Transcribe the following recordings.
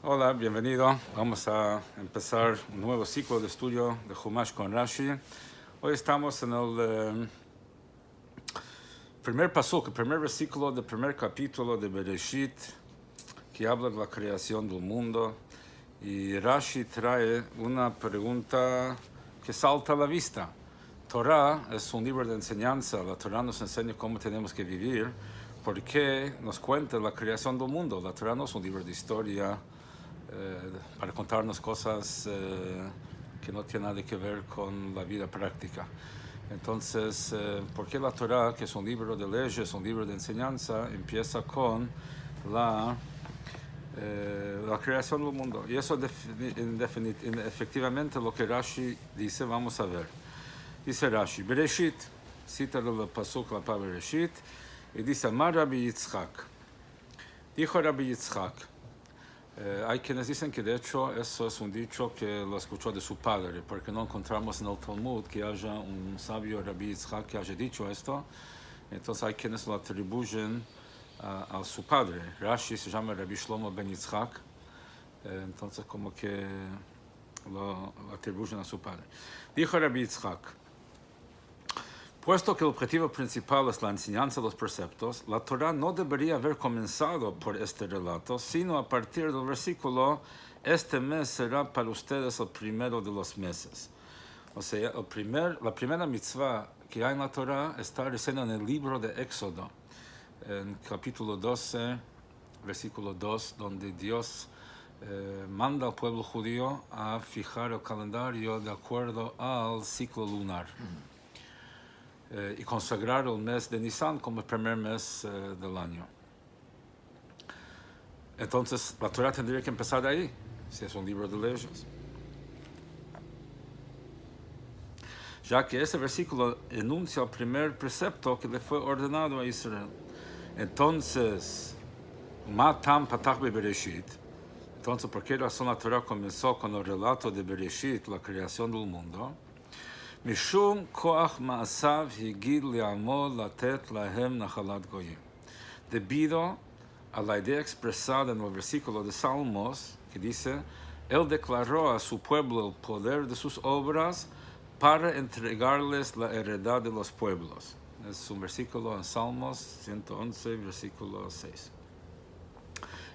Hola, bienvenido. Vamos a empezar un nuevo ciclo de estudio de Humash con Rashi. Hoy estamos en el primer pasuk, el primer versículo del primer capítulo de Bereshit, que habla de la creación del mundo. Y Rashi trae una pregunta que salta a la vista. Torah es un libro de enseñanza. La Torah nos enseña cómo tenemos que vivir. ¿Por qué nos cuenta la creación del mundo? La Torah no es un libro de historia para contarnos cosas que no tienen nada que ver con la vida práctica. Entonces, ¿por qué la Torah, que es un libro de leyes, un libro de enseñanza, empieza con la creación del mundo? Y eso efectivamente lo que Rashi dice, vamos a ver. Dice Rashi, Bereshit, cita el pasuk, la palabra Bereshit, y dice, Amar Rabbi Yitzchak. Dijo Rabbi Yitzchak. Hay quienes dicen que de hecho eso es un dicho que lo escuchó de su padre, porque no encontramos en el Talmud que haya un sabio Rabbi Yitzchak que haya dicho esto. Entonces hay quienes lo atribuyen a su padre. Rashi se llama Rabbi Shlomo ben Yitzchak, entonces como que lo atribuyen a su padre. Dijo Rabbi Yitzchak, puesto que el objetivo principal es la enseñanza de los preceptos, la Torah no debería haber comenzado por este relato, sino a partir del versículo, este mes será para ustedes el primero de los meses. O sea, la primera mitzvah que hay en la Torah está recién en el libro de Éxodo, en capítulo 12, versículo 2, donde Dios manda al pueblo judío a fijar el calendario de acuerdo al ciclo lunar. Y consagrar el mes de Nisan como el primer mes del año. Entonces, la Torah tendría que empezar de ahí, si es un libro de leyes. Ya que ese versículo enuncia el primer precepto que le fue ordenado a Israel. Entonces, Matam Patach Bereshit. Entonces, ¿por qué razón la Torah comenzó con el relato de Bereshit, la creación del mundo? Mishum koach ma'asav higid li'amod latet lahem nachalat goyim. Debido a la idea expresada en el versículo de Salmos, que dice, Él declaró a su pueblo el poder de sus obras para entregarles la heredad de los pueblos. Es un versículo en Salmos 111, versículo 6.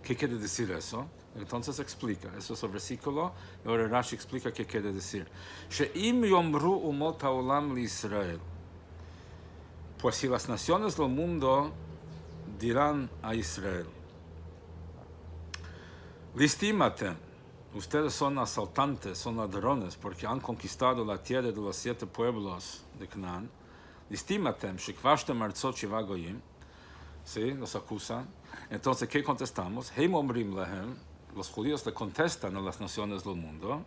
¿Qué quiere decir eso? Entonces explica, eso es el versículo, y ahora Rashi explica qué quiere decir. She'im yomru umot haolam li Israel. Pues si las naciones del mundo dirán a Israel, listímatem, ustedes son asaltantes, son ladrones, porque han conquistado la tierra de los 7 pueblos de Canaán. Listímatem, shekvashtem arzot shiva goyim. ¿Sí? Nos acusan. Entonces, ¿qué contestamos? Heim omrim lahem. Los judíos le contestan a las naciones del mundo.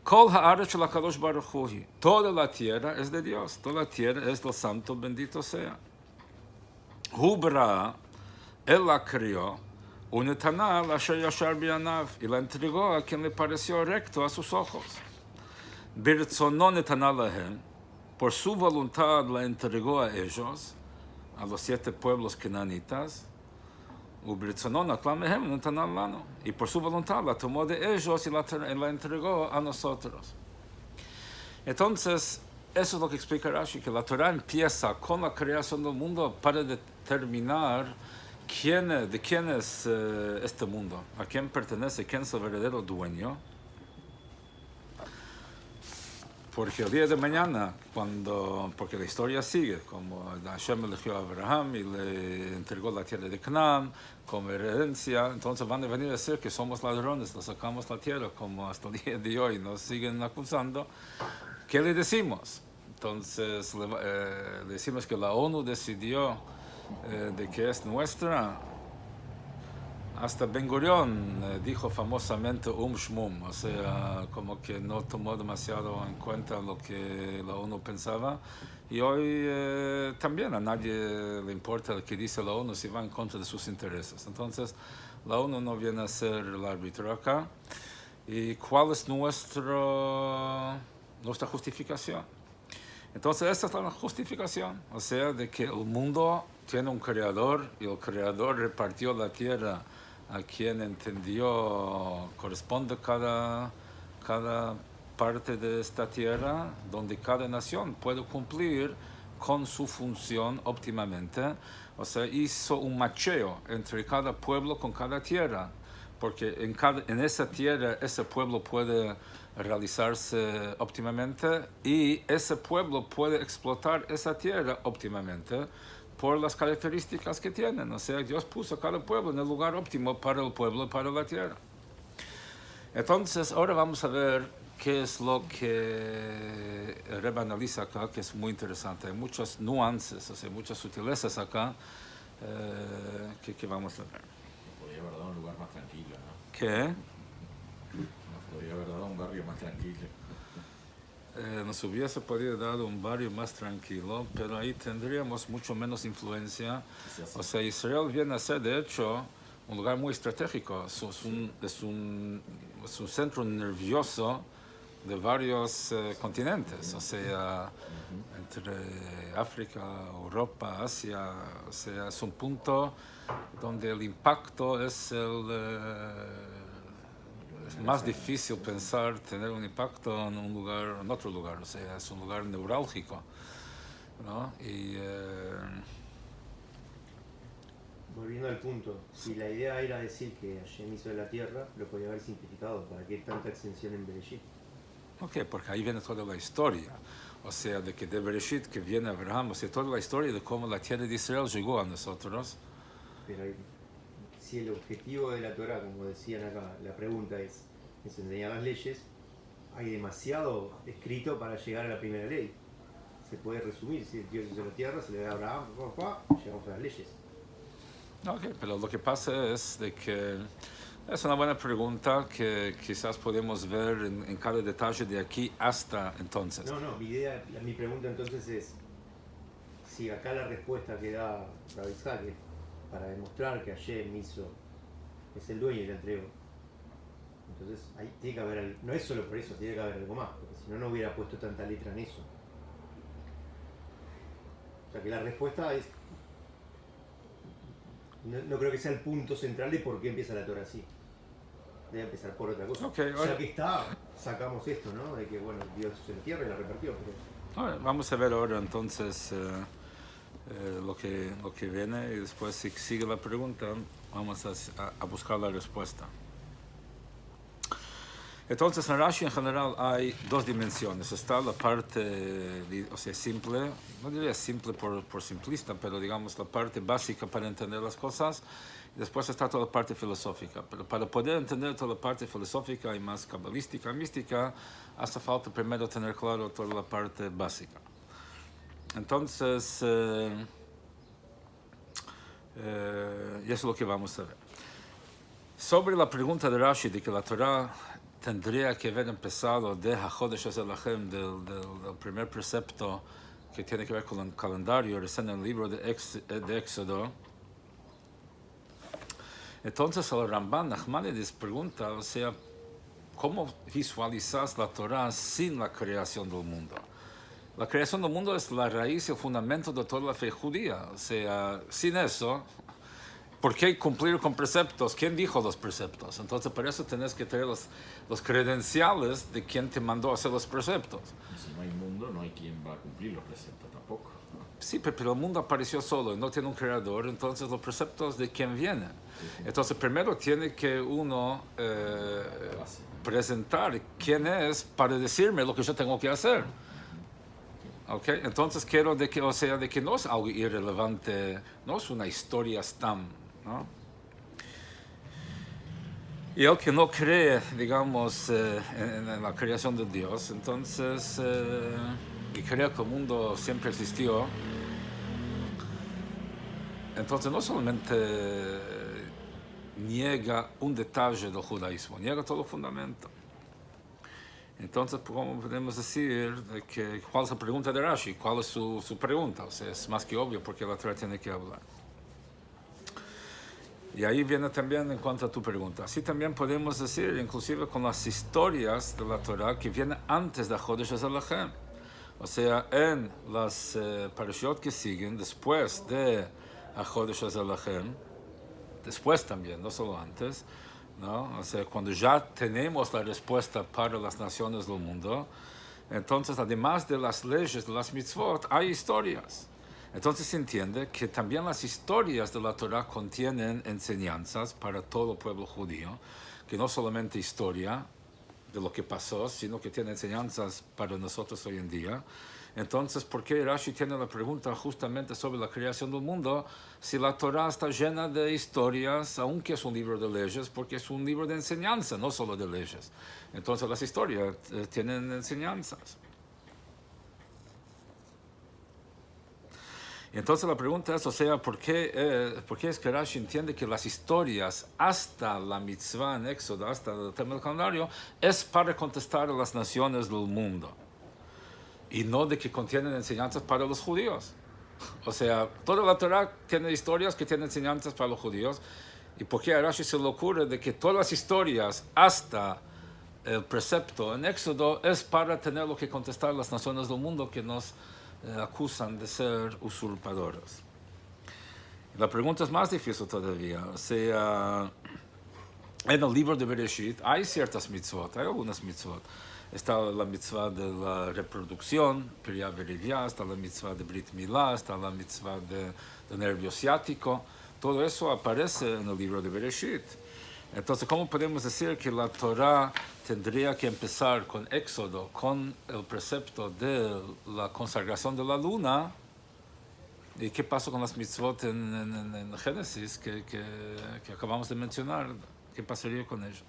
Kol haaretz shel HaKadosh Baruch Hu. Toda la tierra es de Dios. Toda la tierra es del Santo, bendito sea. Hu bara, él la crió, unetana la asher yashar bi'anav, y la entregó a quien le pareció recto a sus ojos. Birtzono netana lahem, por su voluntad la entregó a ellos, a los 7 pueblos cananitas, y por su voluntad la tomó de ellos y la entregó a nosotros. Entonces, eso es lo que explica Rashi, que la Torah empieza con la creación del mundo para determinar de quién es este mundo, a quién pertenece, quién es el verdadero dueño. Porque el día de mañana, porque la historia sigue, como Hashem eligió a Abraham y le entregó la tierra de Canaán como herencia, entonces van a venir a decir que somos ladrones, nos sacamos la tierra, como hasta el día de hoy nos siguen acusando. ¿Qué le decimos? Entonces le decimos que la ONU decidió de que es nuestra. Hasta Ben Gurión dijo famosamente shmum, o sea, como que no tomó demasiado en cuenta lo que la ONU pensaba. Y hoy también a nadie le importa lo que dice la ONU si va en contra de sus intereses. Entonces, la ONU no viene a ser el árbitro acá. ¿Y cuál es nuestra justificación? Entonces, esta es la justificación, o sea, de que el mundo tiene un creador y el creador repartió la tierra a quien entendió corresponde cada parte de esta tierra, donde cada nación puede cumplir con su función óptimamente. O sea, hizo un macheo entre cada pueblo con cada tierra, porque en esa tierra ese pueblo puede realizarse óptimamente y ese pueblo puede explotar esa tierra óptimamente por las características que tienen. O sea, Dios puso a cada pueblo en el lugar óptimo para el pueblo y para la tierra. Entonces, ahora vamos a ver qué es lo que el Rebbe analiza acá, que es muy interesante. Hay muchas nuances, o sea, muchas sutilezas acá que vamos a ver. Podría haber dado un lugar más tranquilo, ¿no? ¿Qué? Nos podría haber dado un barrio más tranquilo. Nos hubiese podido dar un barrio más tranquilo, pero ahí tendríamos mucho menos influencia. O sea, Israel viene a ser, de hecho, un lugar muy estratégico. Es un centro nervioso de varios continentes, o sea, entre África, Europa, Asia. O sea, es un punto donde el impacto es es más difícil pensar tener un impacto en en otro lugar, o sea, es un lugar neurálgico, ¿no? Volviendo al punto, si la idea era decir que Hashem hizo la tierra, lo podía haber simplificado. ¿Para qué tanta extensión en Bereshit? Ok, porque ahí viene toda la historia, o sea, de que de Bereshit que viene Abraham, o sea, toda la historia de cómo la tierra de Israel llegó a nosotros. Pero si el objetivo de la Torah, como decían acá, la pregunta es enseñar las leyes, hay demasiado escrito para llegar a la primera ley. Se puede resumir, si Dios hizo la tierra, se le da a Abraham, llegamos a las leyes. Ok, pero lo que pasa es de que es una buena pregunta que quizás podemos ver en cada detalle de aquí hasta entonces. No, mi pregunta entonces es, si acá la respuesta que da Rabbi Isaac es para demostrar que Hashem es el dueño y la entregó, entonces ahí tiene que haber, no es solo por eso, tiene que haber algo más, porque si no, no hubiera puesto tanta letra en eso. O sea que la respuesta es, no creo que sea el punto central de por qué empieza la Torah así. Debe empezar por otra cosa. Okay, ya que está, sacamos esto, ¿no? De que, bueno, Dios hizo la tierra y la repartió. Pero... Vamos a ver ahora entonces lo que viene y después si sigue la pregunta vamos a buscar la respuesta. Entonces en Rashi en general hay dos dimensiones. Está la parte, o sea, simple, no diría simple por simplista, pero digamos la parte básica para entender las cosas. Y después está toda la parte filosófica. Pero para poder entender toda la parte filosófica y más cabalística, mística, hace falta primero tener claro toda la parte básica. Entonces, y eso es lo que vamos a ver. Sobre la pregunta de Rashi de que la Torah tendría que haber empezado de HaChodesh HaZelachem, del primer precepto que tiene que ver con el calendario, recién en el libro de Éxodo. Entonces el Ramban Nachmanides pregunta, o sea, ¿cómo visualizas la Torah sin la creación del mundo? La creación del mundo es la raíz y el fundamento de toda la fe judía. O sea, sin eso, ¿por qué cumplir con preceptos? ¿Quién dijo los preceptos? Entonces, para eso tenés que tener los credenciales de quien te mandó a hacer los preceptos. Y si no hay mundo, no hay quien va a cumplir los preceptos tampoco, ¿no? Sí, pero el mundo apareció solo y no tiene un creador, entonces los preceptos de quién vienen. Sí. Entonces, primero tiene que uno presentar quién es para decirme lo que yo tengo que hacer. Okay? Entonces quiero de que no es algo irrelevante, no es una historia stam, ¿no? Y el que no cree, digamos, en la creación de Dios, entonces, y cree que el mundo siempre existió, entonces no solamente niega un detalle del judaísmo, niega todo el fundamento. Entonces, ¿cómo podemos decir cuál es la pregunta de Rashi? ¿Cuál es su pregunta? O sea, es más que obvio porque la Torah tiene que hablar. Y ahí viene también en cuanto a tu pregunta. Así también podemos decir, inclusive con las historias de la Torah que vienen antes de Chodesh HaZelachem. O sea, en las parashiot que siguen después de Chodesh HaZelachem, después también, no solo antes, ¿no? O sea, cuando ya tenemos la respuesta para las naciones del mundo, entonces, además de las leyes, de las mitzvot, hay historias. Entonces se entiende que también las historias de la Torah contienen enseñanzas para todo el pueblo judío, que no solamente historia de lo que pasó, sino que tiene enseñanzas para nosotros hoy en día. Entonces, ¿por qué Rashi tiene la pregunta justamente sobre la creación del mundo si la Torah está llena de historias, aunque es un libro de leyes, porque es un libro de enseñanza, no solo de leyes? Entonces las historias tienen enseñanzas. Entonces la pregunta es, o sea, ¿por qué es que Rashi entiende que las historias hasta la mitzvah en Éxodo, hasta el tema del calendario, es para contestar a las naciones del mundo? Y no de que contienen enseñanzas para los judíos. O sea, toda la Torah tiene historias que tienen enseñanzas para los judíos. ¿Y por qué a Rashi se le ocurre de que todas las historias hasta el precepto en Éxodo es para tener lo que contestar a las naciones del mundo que nos acusan de ser usurpadores? La pregunta es más difícil todavía. O sea, en el libro de Bereshit hay ciertas mitzvot, hay algunas mitzvot. Está la mitzvah de la reproducción, Pirya Verivya, está la mitzvah de Brit Milá, está la mitzvah de nervio ciático. Todo eso aparece en el libro de Bereshit. Entonces, ¿cómo podemos decir que la Torah tendría que empezar con Éxodo, con el precepto de la consagración de la luna? ¿Y qué pasó con las mitzvot en Génesis que acabamos de mencionar? ¿Qué pasaría con ellos?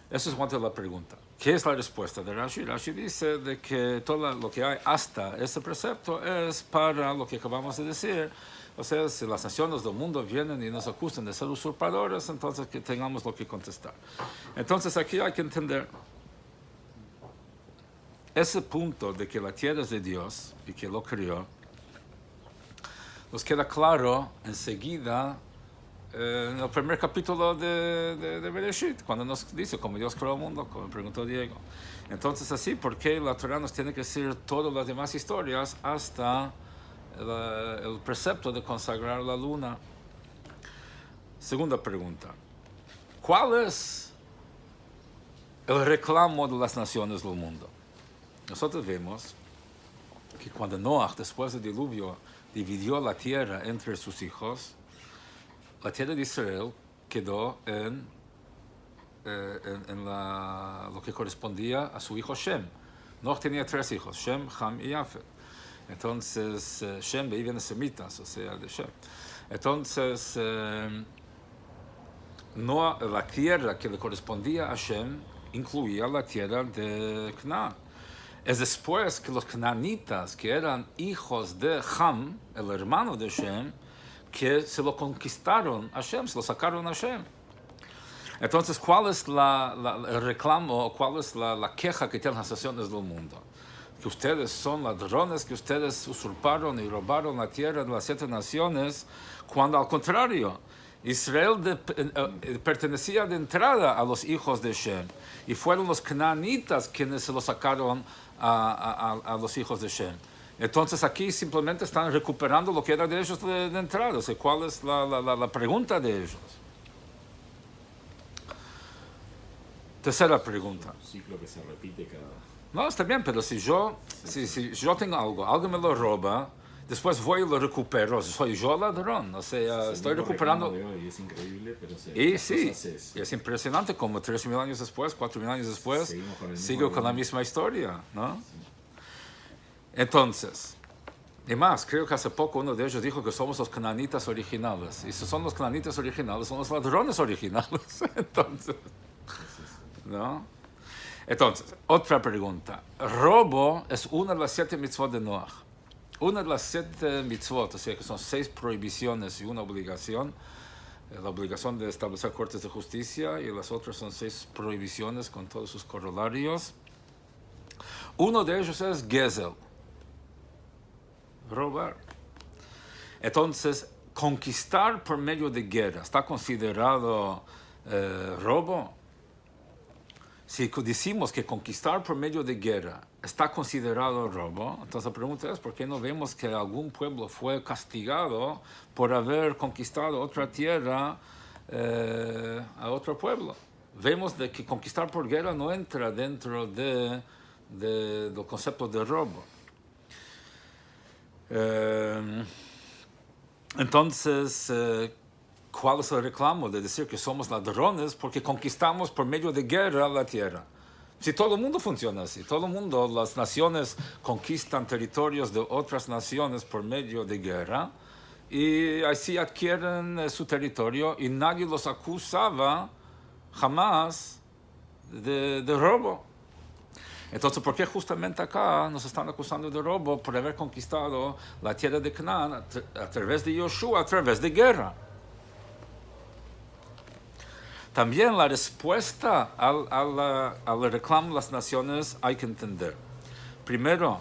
Eso es cuanto a la pregunta. ¿Qué es la respuesta de Rashi? Rashi dice de que todo lo que hay hasta ese precepto es para lo que acabamos de decir. O sea, si las naciones del mundo vienen y nos acusan de ser usurpadores, entonces que tengamos lo que contestar. Entonces aquí hay que entender ese punto de que la tierra es de Dios y que lo creó. Nos queda claro enseguida en el primer capítulo de Bereshit, cuando nos dice cómo Dios creó el mundo, como preguntó Diego. Entonces así, ¿por qué la Torah nos tiene que decir todas las demás historias hasta el precepto de consagrar la luna? Segunda pregunta. ¿Cuál es el reclamo de las naciones del mundo? Nosotros vemos que cuando Noah, después del diluvio, dividió la tierra entre sus hijos, la tierra de Israel quedó en lo que correspondía a su hijo Shem. Noah tenía 3 hijos, Shem, Ham y Yafet. Entonces, Shem, de ahí vienen semitas, o sea, de Shem. Entonces, Noah, la tierra que le correspondía a Shem incluía la tierra de Canaán. Es después que los canaanitas, que eran hijos de Ham, el hermano de Shem, que se lo conquistaron a Shem, se lo sacaron a Shem. Entonces, ¿cuál es el reclamo, cuál es la queja que tienen las naciones del mundo? Que ustedes son ladrones, que ustedes usurparon y robaron la tierra de las 7 naciones, cuando al contrario, Israel pertenecía de entrada a los hijos de Shem, y fueron los canaanitas quienes se lo sacaron a los hijos de Shem. Entonces aquí simplemente están recuperando lo que era de ellos de entrada. O sea, ¿cuál es la pregunta de ellos? Tercera pregunta. Un ciclo que se repite cada... No, está bien, pero si yo tengo algo, alguien me lo roba, después voy y lo recupero, soy yo ladrón. O sea, estoy recuperando... Y es increíble, pero y sí, es impresionante como 3.000 años después, 4.000 años después, sigo con la misma historia, ¿no? Sí. Entonces, y más, creo que hace poco uno de ellos dijo que somos los cananitas originales. Y si son los cananitas originales, son los ladrones originales. Entonces, ¿no? Entonces, otra pregunta. Robo es una de las 7 mitzvot de Noah. Una de las 7 mitzvot, o sea que son 6 prohibiciones y una obligación. La obligación de establecer cortes de justicia y las otras son 6 prohibiciones con todos sus corolarios. Uno de ellos es Gezel. Robar. Entonces, conquistar por medio de guerra, ¿está considerado robo? si decimos que conquistar por medio de guerra está considerado robo, entonces la pregunta es, ¿por qué no vemos que algún pueblo fue castigado por haber conquistado otra tierra a otro pueblo? Vemos de que conquistar por guerra no entra dentro del concepto de robo. Entonces, ¿cuál es el reclamo de decir que somos ladrones porque conquistamos por medio de guerra la tierra? Si todo el mundo funciona así, todo el mundo, las naciones conquistan territorios de otras naciones por medio de guerra y así adquieren su territorio y nadie los acusaba jamás de robo. Entonces, ¿por qué justamente acá nos están acusando de robo por haber conquistado la tierra de Canaán a través de Yoshua, a través de guerra? También la respuesta al reclamo de las naciones hay que entender. Primero,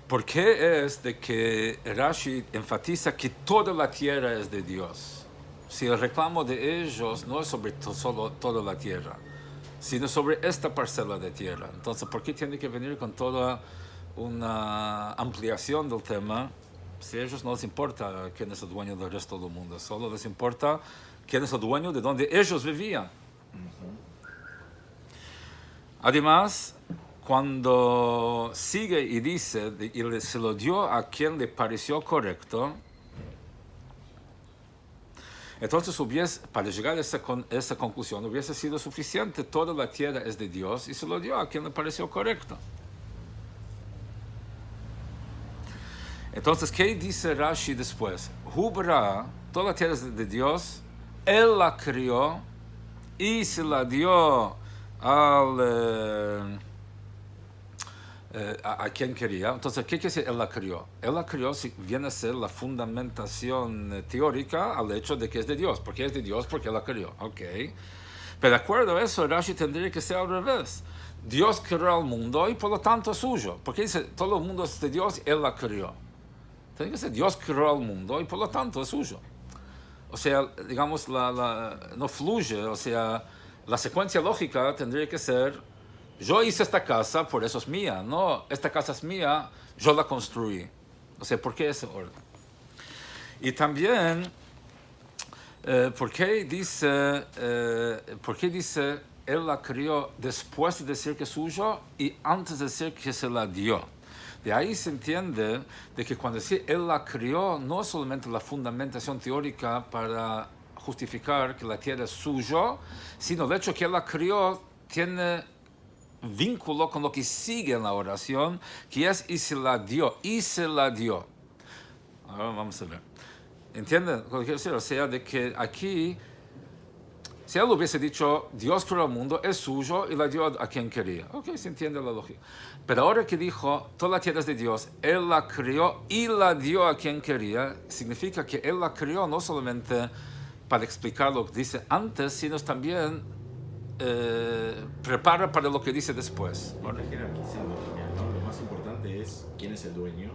¿por qué es de que Rashi enfatiza que toda la tierra es de Dios? Si el reclamo de ellos no es sobre solo toda la tierra, sino sobre esta parcela de tierra. Entonces, ¿por qué tiene que venir con toda una ampliación del tema? Si a ellos no les importa quién es el dueño del resto del mundo, solo les importa quién es el dueño de donde ellos vivían. Además, cuando sigue y dice, y se lo dio a quien le pareció correcto, entonces para llegar a esa conclusión hubiese sido suficiente, toda la tierra es de Dios, y se lo dio a quien le pareció correcto. Entonces, ¿qué dice Rashi después? Hubra, toda la tierra es de Dios, Él la crió y se la dio a quien quería. Entonces, ¿qué quiere decir Él la crió? Él la crió viene a ser la fundamentación teórica al hecho de que es de Dios. ¿Por qué es de Dios? Porque Él la crió. Ok. Pero de acuerdo a eso, Rashi tendría que ser al revés. Dios creó al mundo y por lo tanto es suyo. Porque dice, todo el mundo es de Dios, Él la crió. Tiene que ser, Dios creó al mundo y por lo tanto es suyo. O sea, digamos, no fluye, o sea, la secuencia lógica tendría que ser, yo hice esta casa, por eso es mía, no, esta casa es mía, yo la construí. O sea, ¿por qué ese orden? Y también, ¿por qué dice, Él la crió después de decir que es suyo y antes de decir que se la dio? De ahí se entiende de que cuando dice Él la crió, no es solamente la fundamentación teórica para justificar que la tierra es suyo, sino el hecho que Él la crió tiene vínculo con lo que sigue en la oración, que es y se la dio, y se la dio. Ahora vamos a ver. ¿Entienden lo que quiero decir? O sea, de que aquí, si Él hubiese dicho, Dios creó el mundo, es suyo, y la dio a quien quería. Ok, se entiende la lógica. Pero ahora que dijo, toda la tierra es de Dios, Él la crió y la dio a quien quería, significa que Él la crió no solamente para explicar lo que dice antes, sino también prepara para lo que dice después. Está jerarquizando también, ¿no? Lo más importante es quién es el dueño,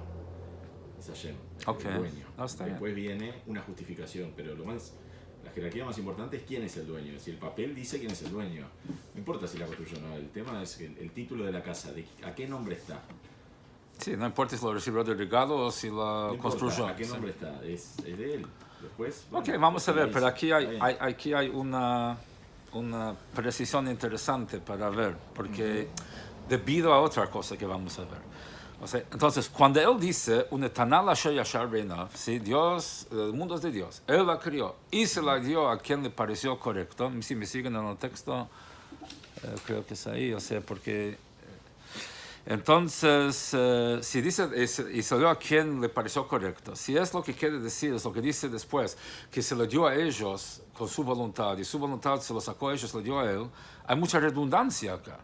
es Hashem, Okay. el dueño. No, está Después viene una justificación, pero la jerarquía más importante es quién es el dueño. Si el papel dice quién es el dueño, no importa si la construyó o no, el tema es el título de la casa, ¿a qué nombre está? Sí, no importa si lo recibió de regalo o si la No construyó. ¿A qué nombre está? Es de él. Después, Ok, bueno, vamos a ver, ahí pero está aquí hay una precisión interesante para ver, porque debido a otra cosa que vamos a ver. O sea, entonces, cuando Él dice, ¿sí? Dios, el mundo es de Dios, Él la crió y se la dio a quien le pareció correcto. Si me siguen en el texto, creo que es ahí, o sea, porque... Entonces, si dice, y se lo dio a quien le pareció correcto, si es lo que quiere decir, es lo que dice después, que se lo dio a ellos con su voluntad, y su voluntad se lo sacó a ellos, lo dio a Él, hay mucha redundancia acá.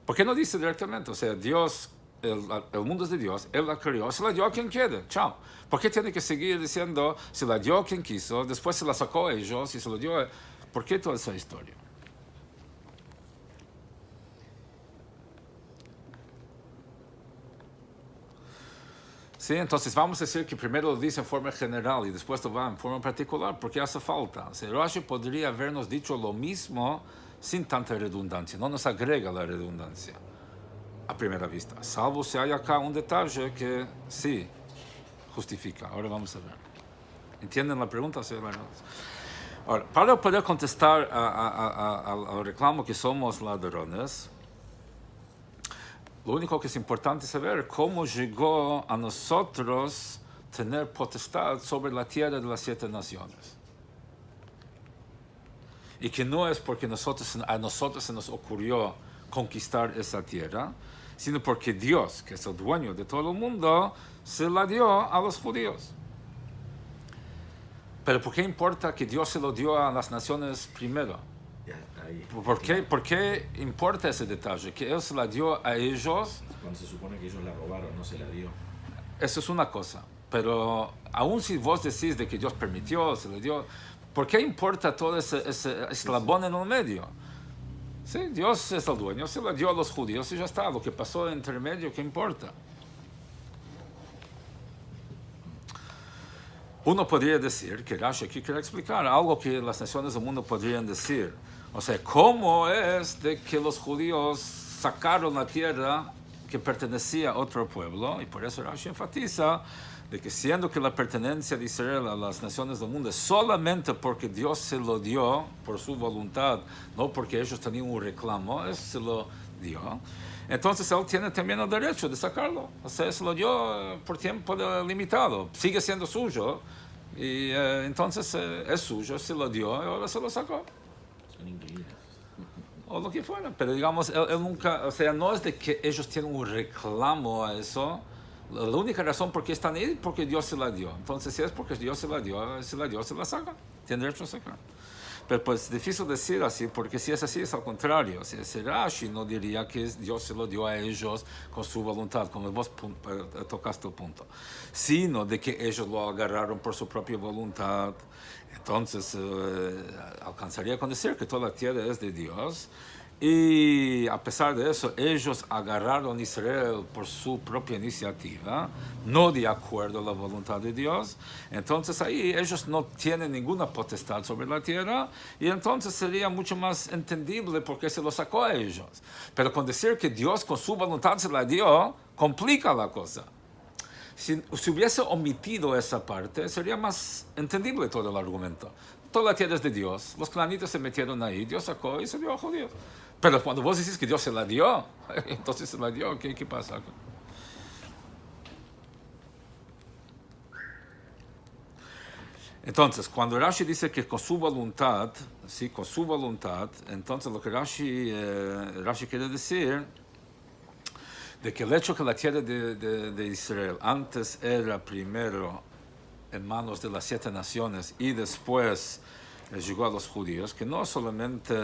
¿Por qué no dice directamente? O sea, Dios, el mundo es de Dios, Él la creó, se la dio a quien quiere, chao. ¿Por qué tiene que seguir diciendo, se la dio a quien quiso, después se la sacó a ellos y se lo dio a... ¿Por qué toda esa historia? ¿Sí? Entonces vamos a decir que primero lo dice en forma general y después lo va en forma particular, porque hace falta. O sea, Rashi podría habernos dicho lo mismo sin tanta redundancia, no nos agrega la redundancia a primera vista, salvo si hay acá un detalle que sí justifica. Ahora vamos a ver. ¿Entienden la pregunta? Sí, bueno. Ahora, para poder contestar al reclamo que somos ladrones, lo único que es importante saber cómo llegó a nosotros tener potestad sobre la tierra de las 7 naciones. Y que no es porque a nosotros se nos ocurrió conquistar esa tierra, sino porque Dios, que es el dueño de todo el mundo, se la dio a los judíos. Pero ¿por qué importa que Dios se lo dio a las naciones primero? Ya, ahí. ¿Por qué importa ese detalle? Que Él se la dio a ellos. Cuando se supone que ellos la robaron, no se la dio. Eso es una cosa. Pero aún si vos decís de que Dios permitió, se le dio, ¿por qué importa todo ese eslabón en el medio? Sí, Dios es el dueño, se la dio a los judíos y ya está. Lo que pasó entre medio, ¿qué importa? Uno podría decir que Rashi aquí quiere explicar algo que las naciones del mundo podrían decir. O sea, ¿cómo es de que los judíos sacaron la tierra que pertenecía a otro pueblo? Y por eso Rashi enfatiza de que siendo que la pertenencia de Israel a las naciones del mundo es solamente porque Dios se lo dio por su voluntad, no porque ellos tenían un reclamo, eso se lo dio. Entonces él tiene también el derecho de sacarlo. O sea, se lo dio por tiempo limitado. Sigue siendo suyo. Y entonces es suyo, se lo dio y ahora se lo sacó. Son inquilinos. O lo que fuera. Pero digamos, él nunca, o sea, no es de que ellos tienen un reclamo a eso. La única razón por qué están ahí es porque Dios se la dio. Entonces, si es porque Dios se la dio, se la saca. Tiene derecho a sacar. Pero pues es difícil decir así, porque si es así, es al contrario. Si es Rashi, no diría que Dios se lo dio a ellos con su voluntad, como vos tocaste el punto, sino de que ellos lo agarraron por su propia voluntad. Entonces, alcanzaría con decir que toda la tierra es de Dios. Y a pesar de eso, ellos agarraron a Israel por su propia iniciativa, no de acuerdo a la voluntad de Dios. Entonces ahí ellos no tienen ninguna potestad sobre la tierra y entonces sería mucho más entendible por qué se lo sacó a ellos. Pero con decir que Dios con su voluntad se la dio, complica la cosa. Si hubiese omitido esa parte, sería más entendible todo el argumento. Toda la tierra es de Dios, los canaanitas se metieron ahí, Dios sacó y se dio a judíos. Pero cuando vos decís que Dios se la dio, entonces se la dio, ¿qué pasa? Entonces, cuando Rashi dice que con su voluntad, sí, con su voluntad, entonces lo que Rashi quiere decir de que el hecho que la tierra de Israel antes era primero en manos de las 7 naciones y después llegó a los judíos, que no es solamente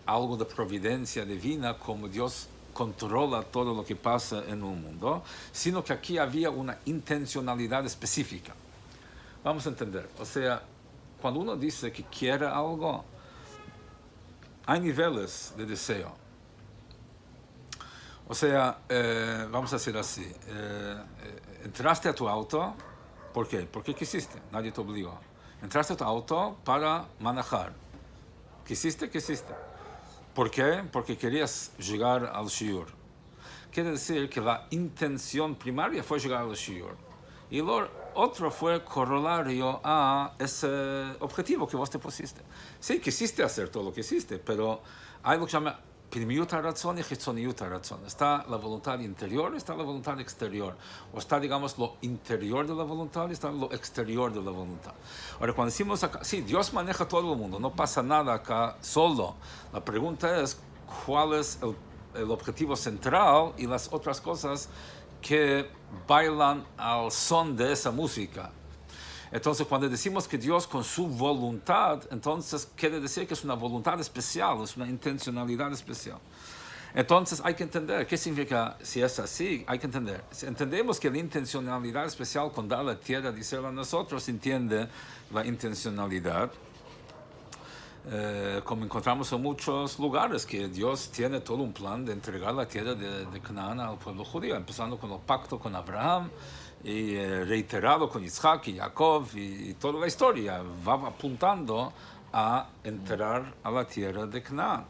algo de providencia divina, como Dios controla todo lo que pasa en un mundo, sino que aquí había una intencionalidad específica. Vamos a entender, o sea, cuando uno dice que quiere algo, hay niveles de deseo. O sea, vamos a decir así, entraste a tu auto, ¿por qué? Porque quisiste, nadie te obligó. Entraste a tu auto para manejar. ¿Quisiste? ¿Por qué? Porque querías llegar al shiur. Quiere decir que la intención primaria fue llegar al shiur. Y lo otro fue corolario a ese objetivo que vos te pusiste. Sí, quisiste hacer todo lo que hiciste, pero hay lo que se llama Pnimiut HaRatzon y Chitzoniut HaRatzon. Está la voluntad interior, está la voluntad exterior. O está, digamos, lo interior de la voluntad y está lo exterior de la voluntad. Ahora, cuando decimos acá, sí, Dios maneja todo el mundo, no pasa nada acá solo. La pregunta es, ¿cuál es el objetivo central y las otras cosas que bailan al son de esa música? Entonces, cuando decimos que Dios con su voluntad, entonces quiere decir que es una voluntad especial, es una intencionalidad especial. Entonces, hay que entender qué significa, si es así, hay que entender. Si entendemos que la intencionalidad especial con dar la tierra de Israel a nosotros, entiende la intencionalidad como encontramos en muchos lugares, que Dios tiene todo un plan de entregar la tierra de Canaán al pueblo judío, empezando con el pacto con Abraham y reiterado con Isaac y Jacob, y toda la historia va apuntando a entrar a la tierra de Canaán.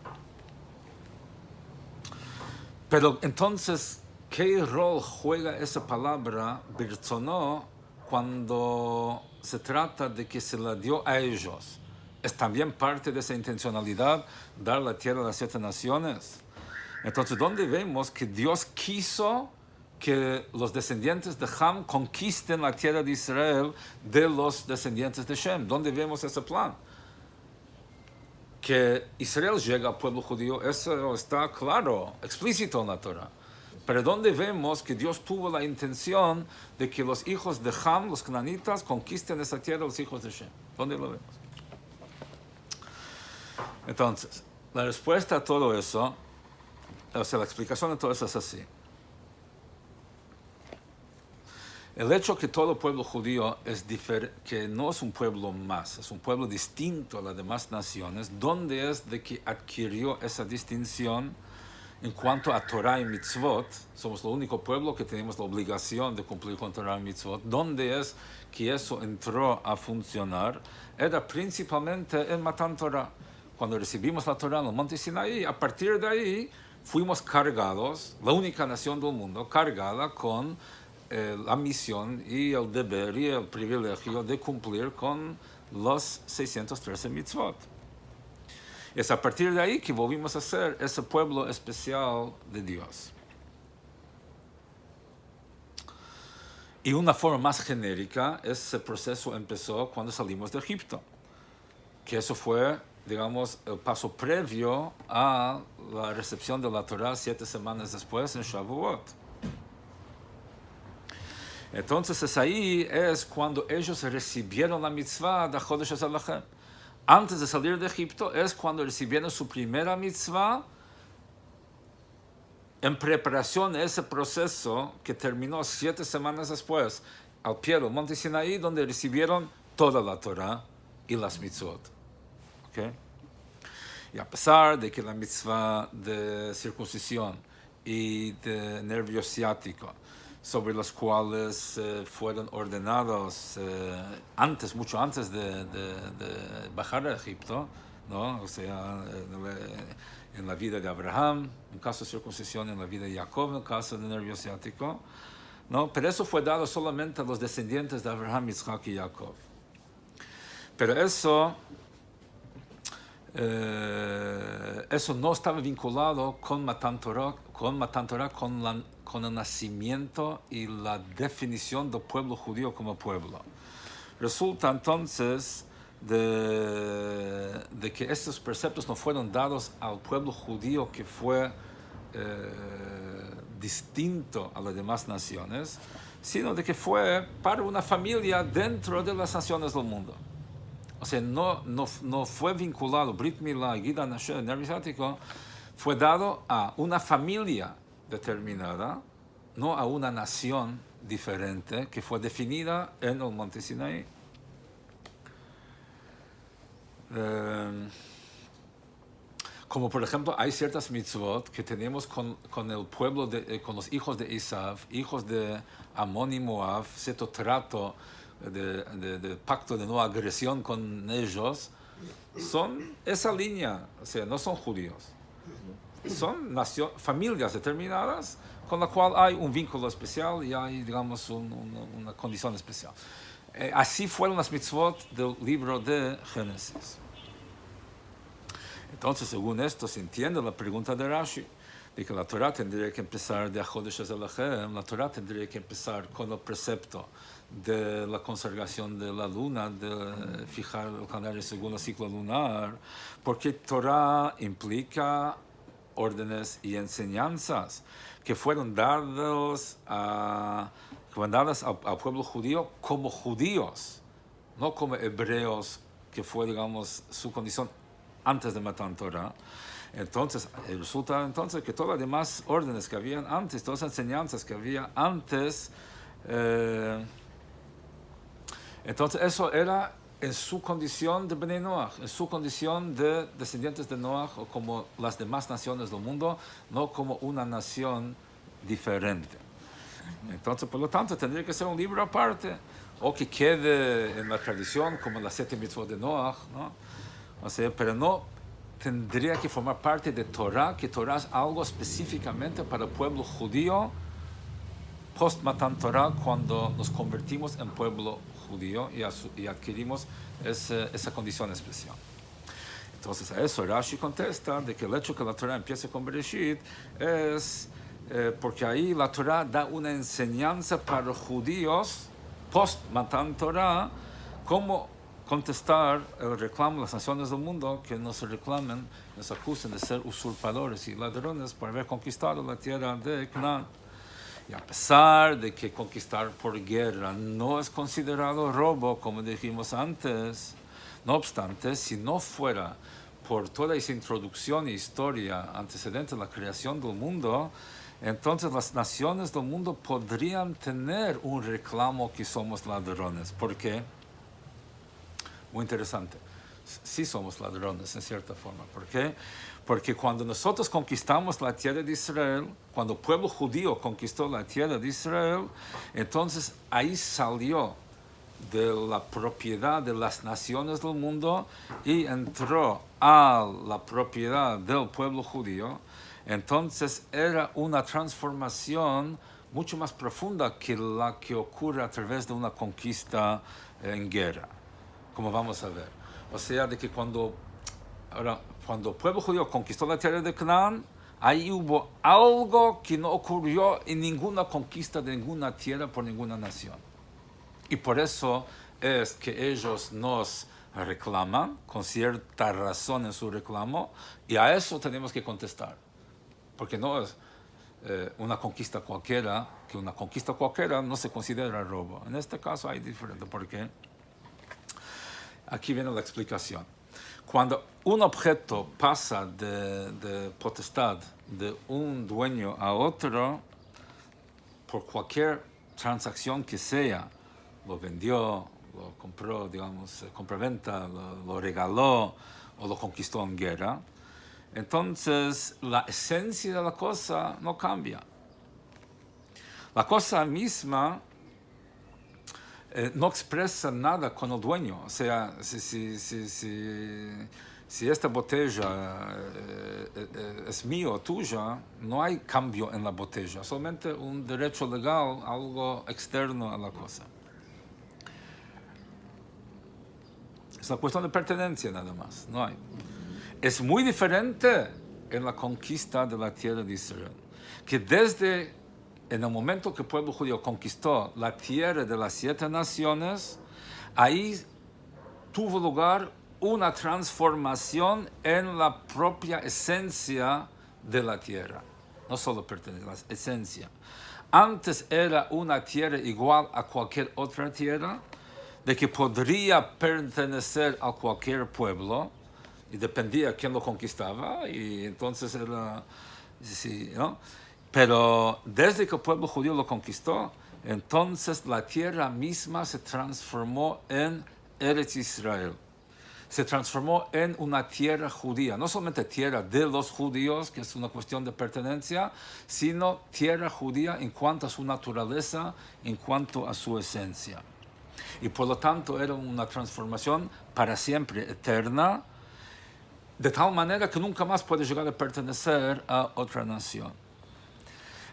Pero entonces, ¿qué rol juega esa palabra birzono cuando se trata de que se la dio a ellos? ¿Es también parte de esa intencionalidad dar la tierra a las 7 naciones? Entonces, ¿dónde vemos que Dios quiso que los descendientes de Ham conquisten la tierra de Israel de los descendientes de Shem? ¿Dónde vemos ese plan? Que Israel llega al pueblo judío, eso está claro, explícito en la Torah. Pero ¿dónde vemos que Dios tuvo la intención de que los hijos de Ham, los cananitas, conquisten esa tierra los hijos de Shem? ¿Dónde lo vemos? Entonces, la respuesta a todo eso, o sea, la explicación de todo eso es así. El hecho que todo pueblo judío que no es un pueblo más, es un pueblo distinto a las demás naciones, ¿dónde es de que adquirió esa distinción en cuanto a Torah y Mitzvot? Somos el único pueblo que tenemos la obligación de cumplir con Torah y Mitzvot. ¿Dónde es que eso entró a funcionar? Era principalmente en Matan Torah. Cuando recibimos la Torah en el monte Sinaí, a partir de ahí fuimos cargados, la única nación del mundo, cargada con la misión y el deber y el privilegio de cumplir con los 613 mitzvot. Es a partir de ahí que volvimos a ser ese pueblo especial de Dios. Y una forma más genérica, ese proceso empezó cuando salimos de Egipto, que eso fue, digamos, el paso previo a la recepción de la Torah 7 semanas después en Shavuot. Entonces ahí es cuando ellos recibieron la mitzvah de Chodesh Hazalachem. Antes de salir de Egipto es cuando recibieron su primera mitzvah en preparación de ese proceso que terminó 7 semanas después al pie del monte Sinaí, donde recibieron toda la Torah y las mitzvot. ¿Okay? Y a pesar de que la mitzvah de circuncisión y de nervio ciático, sobre los cuales fueron ordenados mucho antes de bajar a Egipto, ¿no? O sea, en la vida de Abraham, en caso de circuncisión, en la vida de Jacob, en caso de nervio ciático, ¿no? Pero eso fue dado solamente a los descendientes de Abraham, Isaac y Jacob. Pero eso no estaba vinculado con Matan Torah, con el nacimiento y la definición del pueblo judío como pueblo. Resulta entonces de que estos preceptos no fueron dados al pueblo judío que fue distinto a las demás naciones, sino de que fue para una familia dentro de las naciones del mundo. O sea, no fue vinculado, Brit Milá, Gid HaNasher, nervio ciático, fue dado a una familia determinada, no a una nación diferente que fue definida en el monte Sinaí. Como por ejemplo, hay ciertas mitzvot que tenemos con el pueblo, con los hijos de Esav, hijos de Amón y Moab, cierto trato de pacto de no agresión con ellos, son esa línea, o sea, no son judíos. Son familias determinadas con la cual hay un vínculo especial y hay, digamos, una condición especial. Así fueron las mitzvot del libro de Génesis. Entonces, según esto, se entiende la pregunta de Rashi, de que la Torah tendría que empezar de Chodesh Hazalachem, la Torah tendría que empezar con el precepto de la consagración de la luna, de fijar el calendario según el ciclo lunar, porque Torah implica órdenes y enseñanzas que fueron dadas al pueblo judío como judíos, no como hebreos, que fue, digamos, su condición antes de Matan Torah. Entonces, resulta entonces que todas las demás órdenes que habían antes, todas las enseñanzas que había antes, entonces eso era en su condición de Bnei Noach, en su condición de descendientes de Noach, o como las demás naciones del mundo, no como una nación diferente. Entonces, por lo tanto, tendría que ser un libro aparte, o que quede en la tradición, como las 7 mitzvot de Noach, ¿no? O sea, pero no tendría que formar parte de Torah, que Torah es algo específicamente para el pueblo judío, post Matan Torah, cuando nos convertimos en pueblo judío y adquirimos esa condición especial. Entonces, a eso Rashi contesta de que el hecho que la Torah empiece con Bereshit es porque ahí la Torah da una enseñanza para judíos post Matan Torah, cómo contestar el reclamo de las naciones del mundo que nos reclamen, nos acusen de ser usurpadores y ladrones por haber conquistado la tierra de Canaán. Y a pesar de que conquistar por guerra no es considerado robo, como dijimos antes, no obstante, si no fuera por toda esa introducción e historia antecedente a la creación del mundo, entonces las naciones del mundo podrían tener un reclamo que somos ladrones. ¿Por qué? Muy interesante. Sí somos ladrones, en cierta forma. ¿Por qué? Porque cuando nosotros conquistamos la tierra de Israel, cuando el pueblo judío conquistó la tierra de Israel, entonces ahí salió de la propiedad de las naciones del mundo y entró a la propiedad del pueblo judío. Entonces era una transformación mucho más profunda que la que ocurre a través de una conquista en guerra, como vamos a ver. O sea, de que cuando el pueblo judío conquistó la tierra de Canaán, ahí hubo algo que no ocurrió en ninguna conquista de ninguna tierra por ninguna nación. Y por eso es que ellos nos reclaman, con cierta razón en su reclamo, y a eso tenemos que contestar. Porque no es una conquista cualquiera, que una conquista cualquiera no se considera robo. En este caso hay diferente, porque aquí viene la explicación. Cuando un objeto pasa de potestad de un dueño a otro, por cualquier transacción que sea, lo vendió, lo compró, digamos, compraventa, lo regaló o lo conquistó en guerra, entonces la esencia de la cosa no cambia. La cosa misma no expresa nada con el dueño. O sea, si esta botella es mía o tuya, no hay cambio en la botella, solamente un derecho legal, algo externo a la cosa. Es una cuestión de pertenencia nada más, no hay. Es muy diferente en la conquista de la tierra de Israel, que desde en el momento que el pueblo judío conquistó la tierra de las 7 naciones, ahí tuvo lugar una transformación en la propia esencia de la tierra. No solo pertenece, la esencia. Antes era una tierra igual a cualquier otra tierra, de que podría pertenecer a cualquier pueblo, y dependía quién lo conquistaba, y entonces era, sí, ¿no? Pero desde que el pueblo judío lo conquistó, entonces la tierra misma se transformó en Eretz Israel. Se transformó en una tierra judía, no solamente tierra de los judíos, que es una cuestión de pertenencia, sino tierra judía en cuanto a su naturaleza, en cuanto a su esencia. Y por lo tanto era una transformación para siempre, eterna, de tal manera que nunca más puede llegar a pertenecer a otra nación.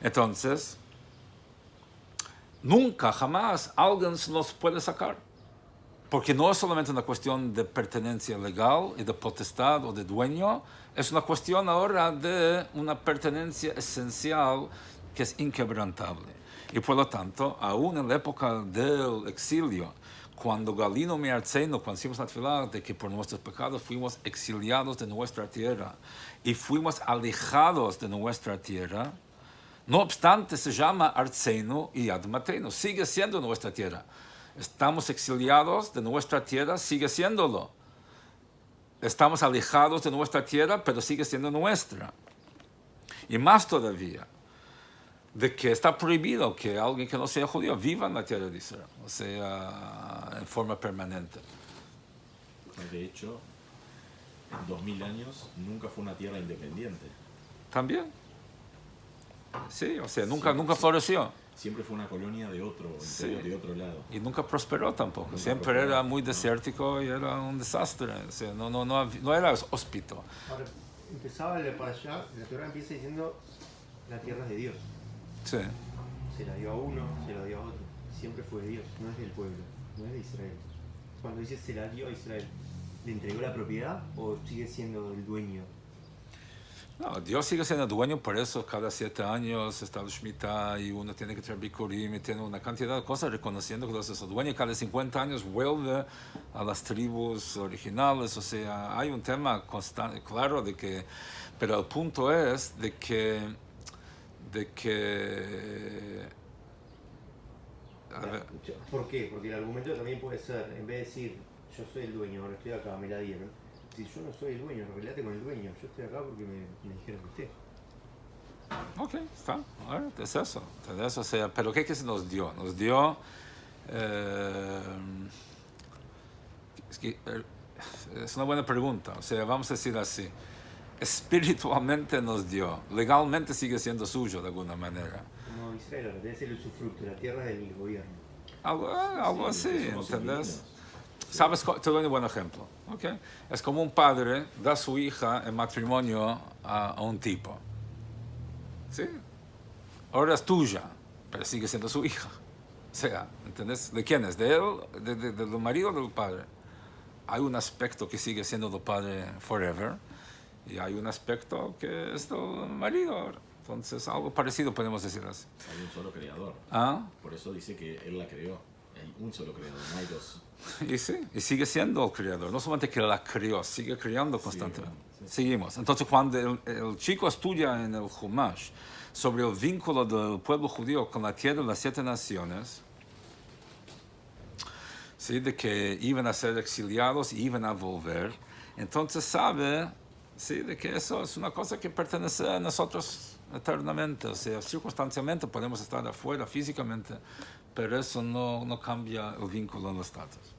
Entonces, nunca, jamás alguien se los puede sacar. Porque no es solamente una cuestión de pertenencia legal y de potestad o de dueño, es una cuestión ahora de una pertenencia esencial que es inquebrantable. Y por lo tanto, aún en la época del exilio, cuando Galino mi Artzeinu, cuando hicimos la tefilá de que por nuestros pecados fuimos exiliados de nuestra tierra y fuimos alejados de nuestra tierra, no obstante se llama Artzeinu y Admatenu, sigue siendo nuestra tierra. Estamos exiliados de nuestra tierra, sigue siéndolo. Estamos alejados de nuestra tierra, pero sigue siendo nuestra. Y más todavía, de que está prohibido que alguien que no sea judío viva en la tierra de Israel, o sea, en forma permanente. De hecho, en 2000 años nunca fue una tierra independiente. También. Sí, o sea, nunca floreció. Siempre fue una colonia de otro imperio, de otro lado. Y nunca prosperó tampoco. Nunca Siempre prosperó, era muy no. desértico y era un desastre. O sea, no era hóspito. Ahora, empezaba para allá, la Torá empieza diciendo la tierra es de Dios. Sí. Se la dio a uno, se la dio a otro. Siempre fue de Dios, no es del pueblo, no es de Israel. Cuando dice se la dio a Israel, ¿le entregó la propiedad o sigue siendo el dueño? No, Dios sigue siendo dueño, por eso cada 7 años está el Shemitah y uno tiene que traer Bikurim y tiene una cantidad de cosas reconociendo que Dios es el dueño y cada 50 años vuelve a las tribus originales. O sea, hay un tema constante, claro, de que, pero el punto es de que a ver, ¿Por qué? Porque el argumento también puede ser, en vez de decir yo soy el dueño, ahora estoy acá, me la dieron. Si yo no soy el dueño, relate con el dueño, yo estoy acá porque me dijeron que esté. ok, está, bueno, es eso, o sea, pero ¿qué se nos dio? Nos dio, es una buena pregunta, o sea, vamos a decir así, espiritualmente nos dio, legalmente sigue siendo suyo de alguna manera. Como Israel, ahora debe ser el usufructo, la tierra del gobierno. Algo Sí, así, somos ¿entendés? inquilinos. ¿Sabes? Te doy un buen ejemplo. ¿Okay? Es como un padre da a su hija en matrimonio a un tipo. ¿Sí? Ahora es tuya, pero sigue siendo su hija. O sea, ¿entendés? ¿De quién es? ¿De él? ¿Del marido o del padre? Hay un aspecto que sigue siendo del padre forever y hay un aspecto que es del marido ahora. Entonces, algo parecido podemos decir así. Hay un solo creador. ¿Ah? Por eso dice que él la creó. Hay un solo creador, no hay dos. Y sí, y sigue siendo el creador. No solamente que la creó, sigue creando constantemente. Sí. Seguimos. Entonces, cuando el chico estudia en el Humash sobre el vínculo del pueblo judío con la tierra de las 7 naciones, ¿sí? De que iban a ser exiliados y iban a volver, entonces sabe, ¿sí? De que eso es una cosa que pertenece a nosotros eternamente. O sea, circunstancialmente podemos estar afuera físicamente, pero eso no cambia el vínculo en los estatus.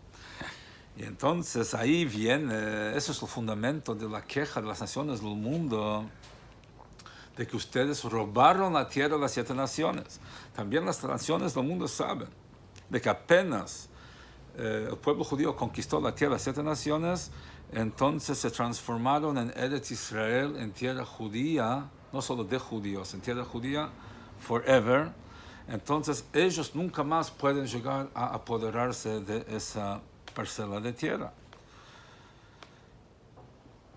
Y entonces ahí viene, eso es el fundamento de la queja de las naciones del mundo, de que ustedes robaron la tierra de las 7 naciones. También las naciones del mundo saben de que apenas el pueblo judío conquistó la tierra de las 7 naciones, entonces se transformaron en Eretz Israel, en tierra judía, no solo de judíos, en tierra judía, forever. Entonces ellos nunca más pueden llegar a apoderarse de esa parcela de tierra.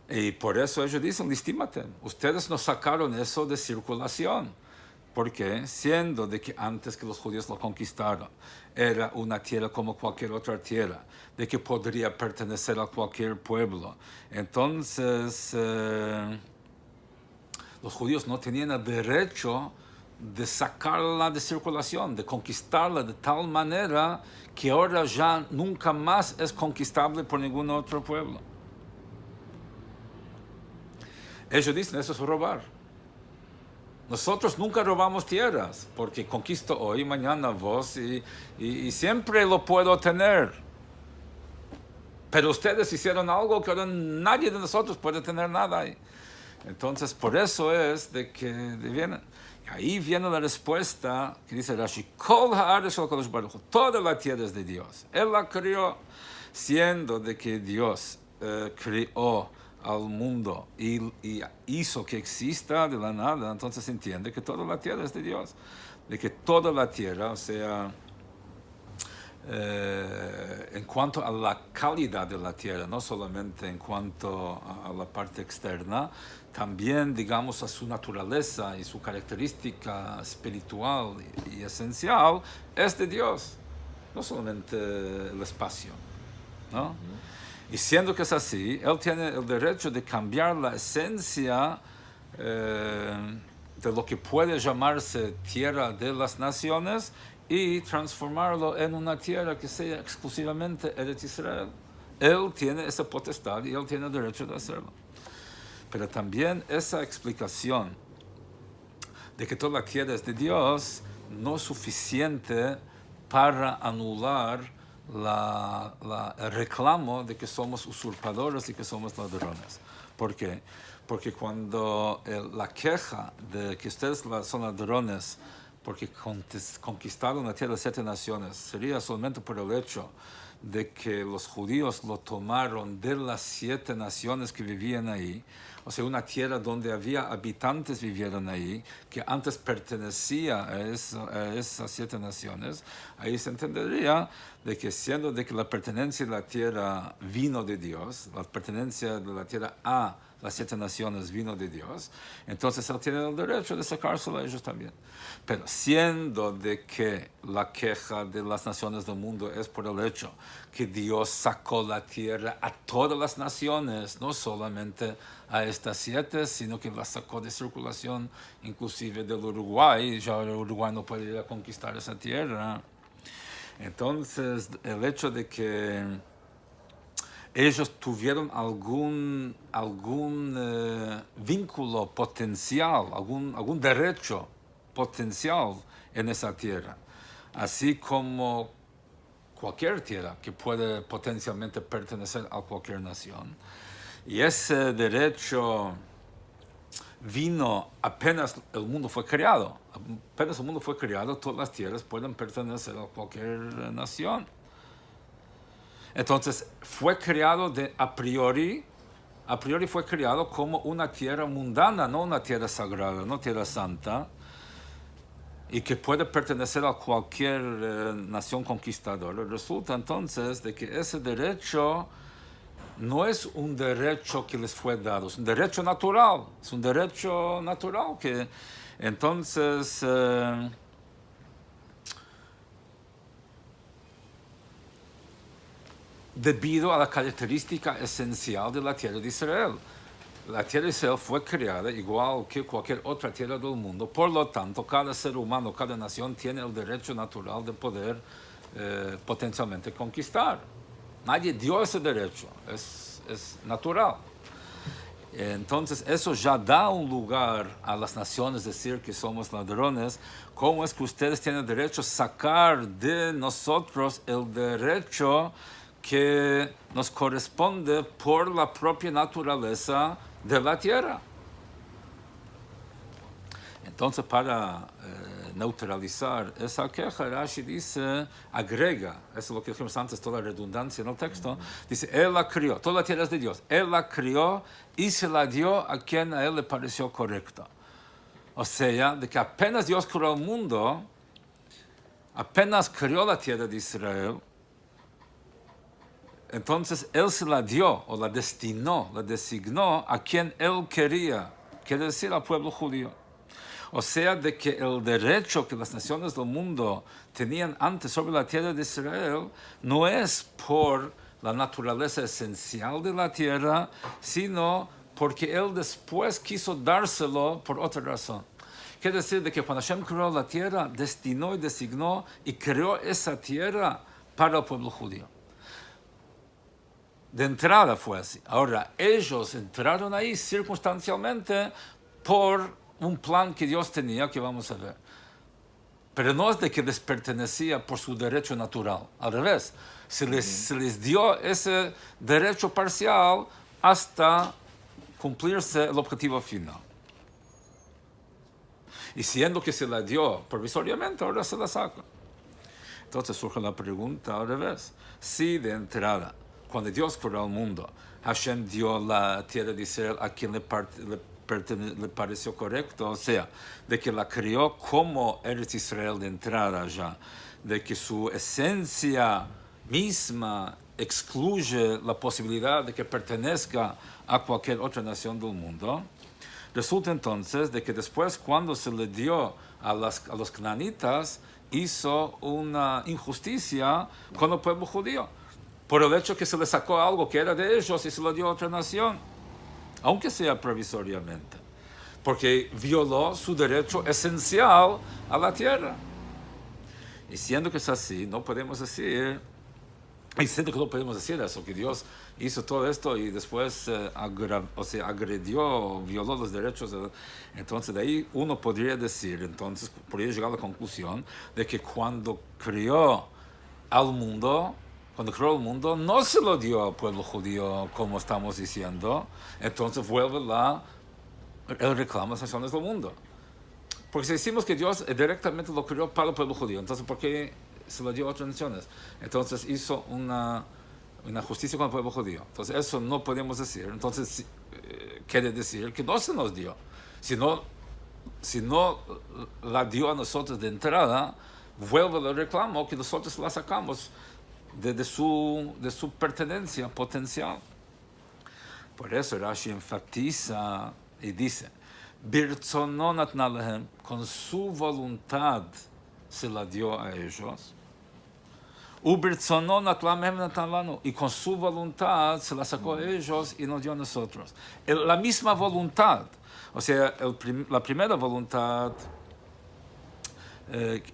Y por eso ellos dicen, listímate, ustedes nos sacaron eso de circulación, porque siendo de que antes que los judíos lo conquistaron, era una tierra como cualquier otra tierra, de que podría pertenecer a cualquier pueblo. Entonces, los judíos no tenían el derecho de sacarla de circulación, de conquistarla de tal manera que ahora ya nunca más es conquistable por ningún otro pueblo. Ellos dicen, eso es robar. Nosotros nunca robamos tierras, porque conquisto hoy, mañana vos, y siempre lo puedo tener. Pero ustedes hicieron algo que ahora nadie de nosotros puede tener nada ahí. Entonces, por eso es de que vienen. Ahí viene la respuesta que dice Rashi, Kol ha'aretz shel HaKadosh Baruch Hu, toda la tierra es de Dios. Él la creó, siendo de que Dios creó al mundo y hizo que exista de la nada, entonces se entiende que toda la tierra es de Dios. De que toda la tierra, o sea, en cuanto a la calidad de la tierra, no solamente en cuanto a la parte externa, también, digamos, a su naturaleza y su característica espiritual y esencial, es de Dios, no solamente el espacio, ¿no? Y siendo que es así, Él tiene el derecho de cambiar la esencia de lo que puede llamarse tierra de las naciones y transformarlo en una tierra que sea exclusivamente Eretz Israel. Él tiene esa potestad y Él tiene el derecho de hacerlo. Pero también esa explicación de que toda la tierra es de Dios no es suficiente para anular el reclamo de que somos usurpadores y que somos ladrones. ¿Por qué? Porque cuando la queja de que ustedes son ladrones porque conquistaron la tierra de 7 naciones sería solamente por el hecho de que los judíos lo tomaron de las 7 naciones que vivían ahí, o sea, una tierra donde había habitantes vivieron ahí, que antes pertenecía a esas 7 naciones, ahí se entendería de que siendo de que la pertenencia de la tierra vino de Dios, la pertenencia de la tierra a las 7 naciones vino de Dios, entonces él tiene el derecho de sacárselo a ellos también. Pero siendo de que la queja de las naciones del mundo es por el hecho que Dios sacó la tierra a todas las naciones, no solamente a estas 7, sino que la sacó de circulación, inclusive del Uruguay, ya el Uruguay no puede ir a conquistar esa tierra. Entonces, el hecho de que ellos tuvieron algún vínculo potencial, algún derecho potencial en esa tierra, así como cualquier tierra que puede potencialmente pertenecer a cualquier nación. Y ese derecho vino apenas el mundo fue creado. Apenas el mundo fue creado, todas las tierras pueden pertenecer a cualquier nación. Entonces, fue creado a priori fue creado como una tierra mundana, no una tierra sagrada, no tierra santa, y que puede pertenecer a cualquier nación conquistadora. Resulta entonces de que ese derecho no es un derecho que les fue dado, es un derecho natural, que entonces debido a la característica esencial de la tierra de Israel. La tierra de Israel fue creada igual que cualquier otra tierra del mundo, por lo tanto, cada ser humano, cada nación tiene el derecho natural de poder potencialmente conquistar. Nadie dio ese derecho, es natural. Entonces, eso ya da un lugar a las naciones decir que somos ladrones. ¿Cómo es que ustedes tienen derecho a sacar de nosotros el derecho que nos corresponde por la propia naturaleza de la tierra? Entonces, para neutralizar esa queja, Rashi dice, agrega, eso es lo que dijimos antes, toda la redundancia en el texto, dice, Él la crió, toda la tierra es de Dios, Él la crió y se la dio a quien a Él le pareció correcto. O sea, de que apenas Dios creó el mundo, apenas creó la tierra de Israel, entonces Él se la dio, o la destinó, la designó a quien Él quería, quiere decir al pueblo judío. O sea, de que el derecho que las naciones del mundo tenían antes sobre la tierra de Israel no es por la naturaleza esencial de la tierra, sino porque Él después quiso dárselo por otra razón. Quiere decir de que cuando Hashem creó la tierra, destinó y designó y creó esa tierra para el pueblo judío. De entrada fue así. Ahora, ellos entraron ahí circunstancialmente por un plan que Dios tenía, que vamos a ver. Pero no es de que les pertenecía por su derecho natural. Al revés, se les dio ese derecho parcial hasta cumplirse el objetivo final. Y siendo que se la dio provisoriamente, ahora se la saca. Entonces surge la pregunta al revés. Si de entrada, cuando Dios creó el mundo, Hashem dio la tierra de Israel a quien le pareció correcto, o sea, de que la crió como Eretz Israel de entrada ya, de que su esencia misma excluye la posibilidad de que pertenezca a cualquier otra nación del mundo. Resulta entonces de que después, cuando se le dio a los cananitas, hizo una injusticia con el pueblo judío, por el hecho que se le sacó algo que era de ellos y se lo dio a otra nación, aunque sea provisoriamente, porque violó su derecho esencial a la tierra. Y siendo que es así, no podemos decir, eso, que Dios hizo todo esto y después agredió, violó los derechos. Entonces de ahí uno podría decir, podría llegar a la conclusión de que cuando crió al mundo, cuando creó el mundo, no se lo dio al pueblo judío, como estamos diciendo. Entonces vuelve el reclamo de las naciones del mundo. Porque si decimos que Dios directamente lo creó para el pueblo judío, entonces ¿por qué se lo dio a otras naciones? Entonces hizo una justicia con el pueblo judío. Entonces eso no podemos decir. Entonces quiere decir que no se nos dio. Si no la dio a nosotros de entrada, vuelve el reclamo que nosotros la sacamos de su pertenencia potencial. Por eso Rashi enfatiza y dice, Birtzono natna lehem, con su voluntad se la dio a ellos. Ubirtzono natna lehem natan lanu, y con su voluntad se la sacó a ellos y nos dio a nosotros. La misma voluntad, o sea, la primera voluntad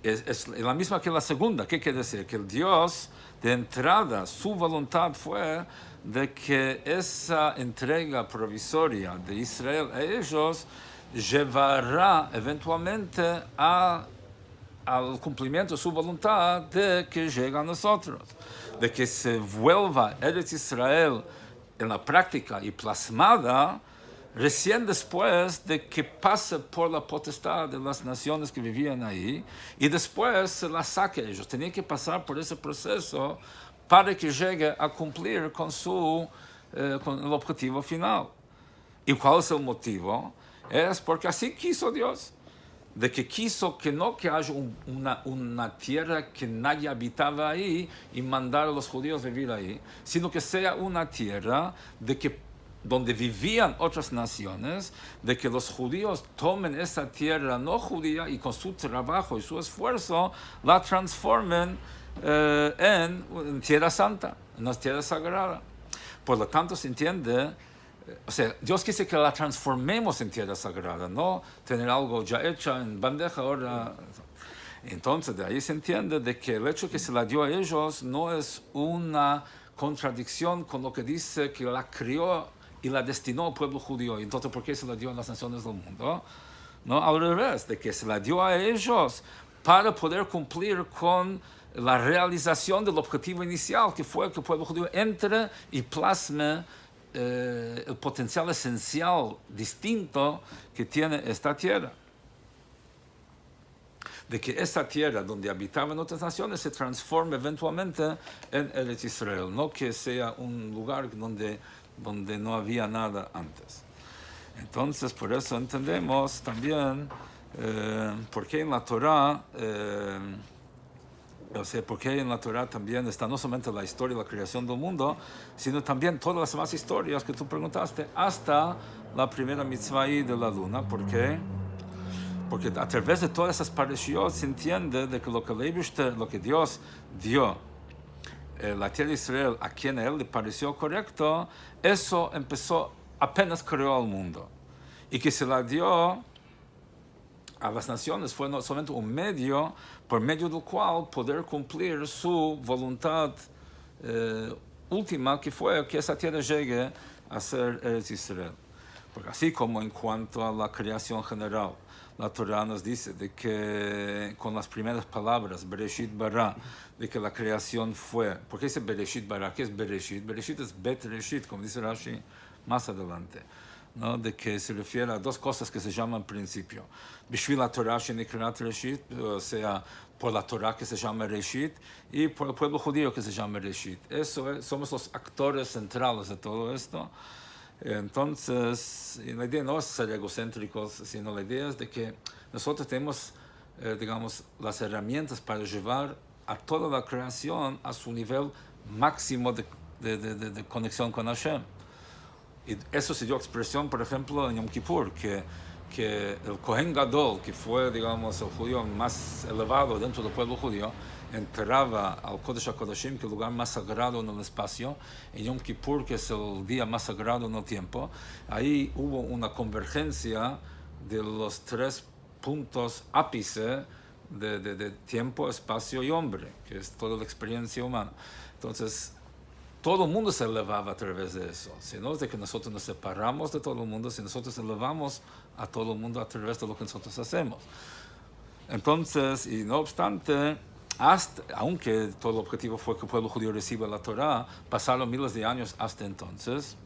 es la misma que la segunda. ¿Qué quiere decir? Que el Dios, de entrada, su voluntad fue de que esa entrega provisoria de Israel a ellos llevará eventualmente al cumplimiento de su voluntad de que llegue a nosotros, de que se vuelva Eretz Israel en la práctica y plasmada recién después de que pase por la potestad de las naciones que vivían ahí y después se la saque a ellos. Tenían que pasar por ese proceso para que llegue a cumplir con el objetivo final. ¿Y cuál es el motivo? Es porque así quiso Dios, de que quiso que no que haya una tierra que nadie habitaba ahí y mandar a los judíos a vivir ahí, sino que sea una tierra donde vivían otras naciones, de que los judíos tomen esa tierra no judía y con su trabajo y su esfuerzo la transformen en tierra santa, en una tierra sagrada. Por lo tanto, se entiende, o sea, Dios quiere que la transformemos en tierra sagrada, no tener algo ya hecho en bandeja ahora. Entonces, de ahí se entiende de que el hecho que se la dio a ellos no es una contradicción con lo que dice que la crió y la destinó al pueblo judío. Entonces, ¿por qué se la dio a las naciones del mundo? No, al revés, de que se la dio a ellos para poder cumplir con la realización del objetivo inicial, que fue que el pueblo judío entre y plasme el potencial esencial distinto que tiene esta tierra. De que esta tierra donde habitaban otras naciones se transforme eventualmente en Eretz Israel, no que sea un lugar donde no había nada antes. Entonces, por eso entendemos también por qué en la Torah, porque en la Torah también está no solamente la historia de la creación del mundo, sino también todas las demás historias que tú preguntaste, hasta la primera mitzvah de la luna. ¿Por qué? Porque a través de todas esas parashiot se entiende de que lo que Dios dio la tierra de Israel a quien a él le pareció correcto, eso apenas creó al mundo. Y que se la dio a las naciones fue no solamente un medio por medio del cual poder cumplir su voluntad última, que fue que esa tierra llegue a ser Eretz Israel. Porque así como en cuanto a la creación general, la Torah nos dice de que con las primeras palabras, Bereshit bara, de que la creación fue. ¿Por qué dice Bereshit bara? ¿Qué es Bereshit? Bereshit es Bet Reshit, como dice Rashi más adelante, ¿no? De que se refiere a dos cosas que se llaman principio. Bishvil la Torah shenikrat Reshit, o sea, por la Torah que se llama Reshit, y por el pueblo judío que se llama Reshit. Somos los actores centrales de todo esto. Entonces, la idea no es ser egocéntricos, sino la idea es de que nosotros tenemos, digamos, las herramientas para llevar a toda la creación a su nivel máximo de conexión con Hashem. Y eso se dio expresión, por ejemplo, en Yom Kippur, que el Kohen Gadol, que fue, digamos, el judío más elevado dentro del pueblo judío, entraba al Kodesh HaKodashim, que es el lugar más sagrado en el espacio, en Yom Kippur, que es el día más sagrado en el tiempo. Ahí hubo una convergencia de los tres puntos ápice de tiempo, espacio y hombre, que es toda la experiencia humana. Entonces, todo el mundo se elevaba a través de eso. Si no es de que nosotros nos separamos de todo el mundo, si nosotros elevamos a todo el mundo a través de lo que nosotros hacemos. Entonces, y no obstante, aunque todo el objetivo fue que el pueblo judío reciba la Torá, pasaron miles de años hasta entonces.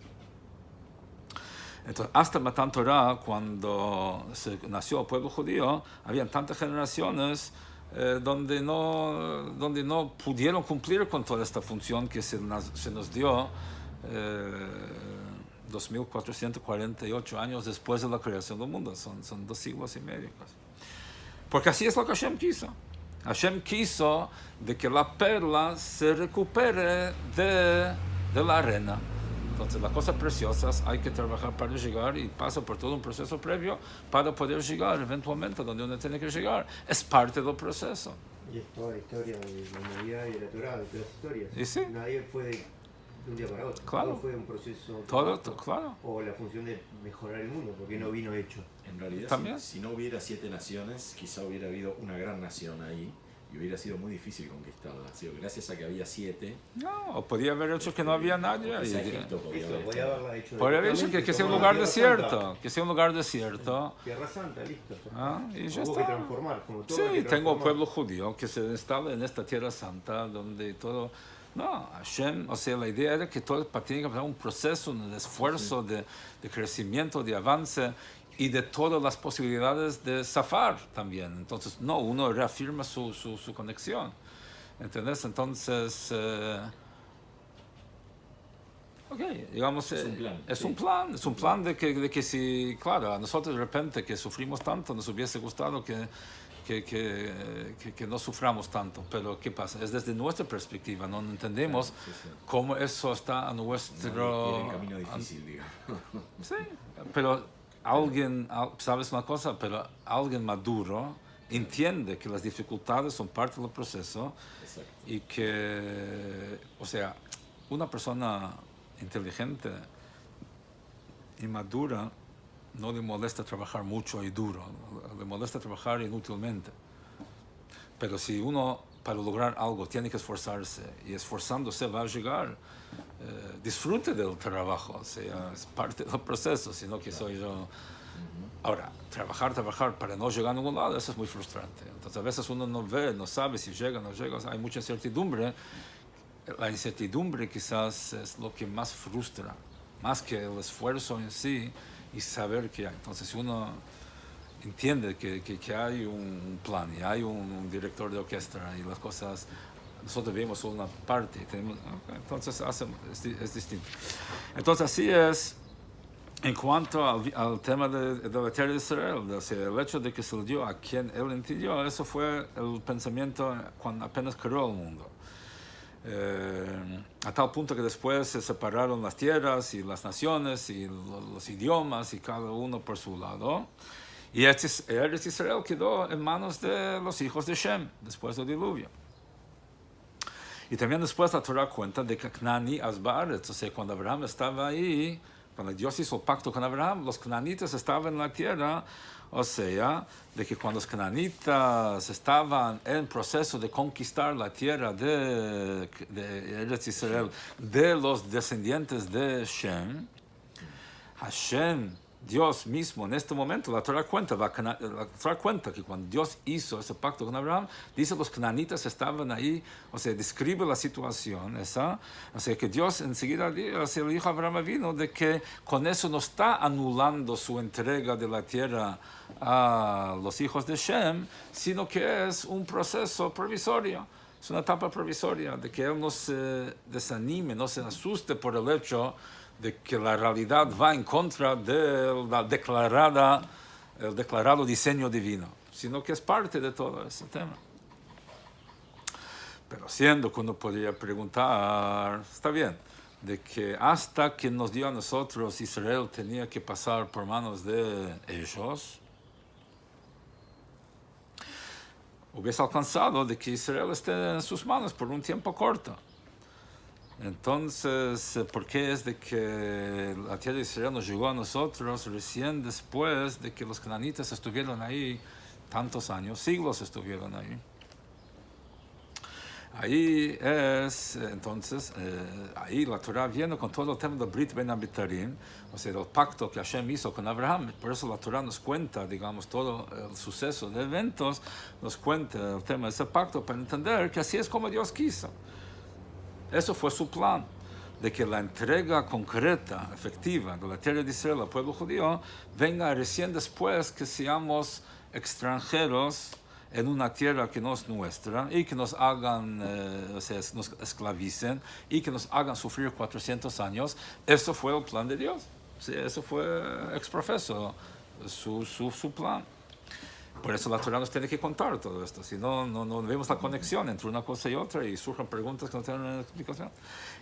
Entonces, hasta Matan Torah, cuando se nació el pueblo judío, habían tantas generaciones donde no pudieron cumplir con toda esta función que se nos dio 2448 años después de la creación del mundo. Son 2 siglos y medio. Porque así es lo que Hashem quiso. Hashem quiso de que la perla se recupere de la arena. Entonces, las cosas preciosas hay que trabajar para llegar y pasa por todo un proceso previo para poder llegar eventualmente donde uno tiene que llegar. Es parte del proceso. Y es toda la historia de la humanidad y de la Torá, de todas las historias. ¿Y sí? Nadie fue de un día para otro. Claro. Todo fue un proceso. Claro. O la función de mejorar el mundo, porque no vino hecho. En realidad, ¿También? si no hubiera 7 naciones, quizá hubiera habido una gran nación ahí y hubiera sido muy difícil conquistarla. ¿Sí? Gracias a que había 7. No, podía haber hecho que no había nadie. Quizá Egipto podía Eso, haber podía estado. haberla hecho. Podría haber hecho que sea un como lugar Tierra desierto. Santa. Que sea un lugar desierto. Tierra Santa, listo. Y ya Hubo que está. transformar, como todo. Sí, hay que tengo un transformar. pueblo judío que se instala en esta tierra santa donde todo... No, Hashem, o sea, la idea era que todo tiene que haber un proceso, un esfuerzo de crecimiento, de avance y de todas las posibilidades de zafar también. Entonces, no, uno reafirma su conexión. ¿Entendés? Entonces... ok, digamos, Es un plan, es sí. un plan de que si, claro, a nosotros de repente que sufrimos tanto, nos hubiese gustado que no suframos tanto, pero ¿qué pasa? Es desde nuestra perspectiva, no entendemos Claro, sí. cómo eso está a nuestro... Tiene un camino difícil, digamos. Sí, pero ¿sabes una cosa? Pero alguien maduro entiende que las dificultades son parte del proceso Exacto. y que, o sea, una persona inteligente y madura no le molesta trabajar mucho y duro, le molesta trabajar inútilmente. Pero si uno para lograr algo tiene que esforzarse y esforzándose va a llegar, disfrute del trabajo, o sea, es parte del proceso, sino que soy yo. Ahora, trabajar para no llegar a ningún lado, eso es muy frustrante. Entonces a veces uno no ve, no sabe si llega o no llega, o sea, hay mucha incertidumbre. La incertidumbre quizás es lo que más frustra, más que el esfuerzo en sí y saber que hay. Entonces, si uno entiende que hay un plan y hay un director de orquesta y las cosas, nosotros vemos solo una parte, entonces es distinto. Entonces, así es en cuanto al tema de la tierra de Israel, o sea, el hecho de que se le dio a quien él entendió, eso fue el pensamiento cuando apenas creó el mundo. A tal punto que después se separaron las tierras y las naciones y los idiomas y cada uno por su lado. Y Eretz Israel quedó en manos de los hijos de Shem después del diluvio. Y también después la Torah cuenta de que Cananí Asbaretz, o sea, cuando Abraham estaba ahí, cuando Dios hizo el pacto con Abraham, los cananitas estaban en la tierra. O sea, de que cuando los cananitas estaban en proceso de conquistar la tierra de Eretz Israel, de los descendientes de Shem, Hashem, Dios mismo, en este momento, la Torah cuenta que cuando Dios hizo ese pacto con Abraham, dice los cananitas estaban ahí, o sea, describe la situación esa, o sea, que Dios enseguida le dijo a Abraham vino de que con eso no está anulando su entrega de la tierra a los hijos de Shem, sino que es un proceso provisorio, es una etapa provisoria, de que él no se desanime, no se asuste por el hecho de que la realidad va en contra del declarado diseño divino, sino que es parte de todo ese tema. Pero siendo que uno podría preguntar, está bien, de que hasta que nos dio a nosotros Israel tenía que pasar por manos de ellos, hubiese alcanzado de que Israel esté en sus manos por un tiempo corto. Entonces, ¿por qué es de que la tierra de Israel nos llegó a nosotros recién después de que los cananitas estuvieron ahí tantos años, siglos estuvieron ahí? Ahí es, entonces, ahí la Torah viene con todo el tema del Brit Ben Abitarim, o sea, el pacto que Hashem hizo con Abraham. Por eso la Torah nos cuenta, digamos, todo el suceso de eventos, nos cuenta el tema de ese pacto para entender que así es como Dios quiso. Eso fue su plan, de que la entrega concreta, efectiva, de la tierra de Israel al pueblo judío venga recién después que seamos extranjeros en una tierra que no es nuestra y que nos hagan, o sea, nos esclavicen y que nos hagan sufrir 400 años. Eso fue el plan de Dios. Sí, eso fue exprofeso, su plan. Por eso la Torah nos tiene que contar todo esto. Si no, no vemos la conexión entre una cosa y otra y surgen preguntas que no tienen una explicación.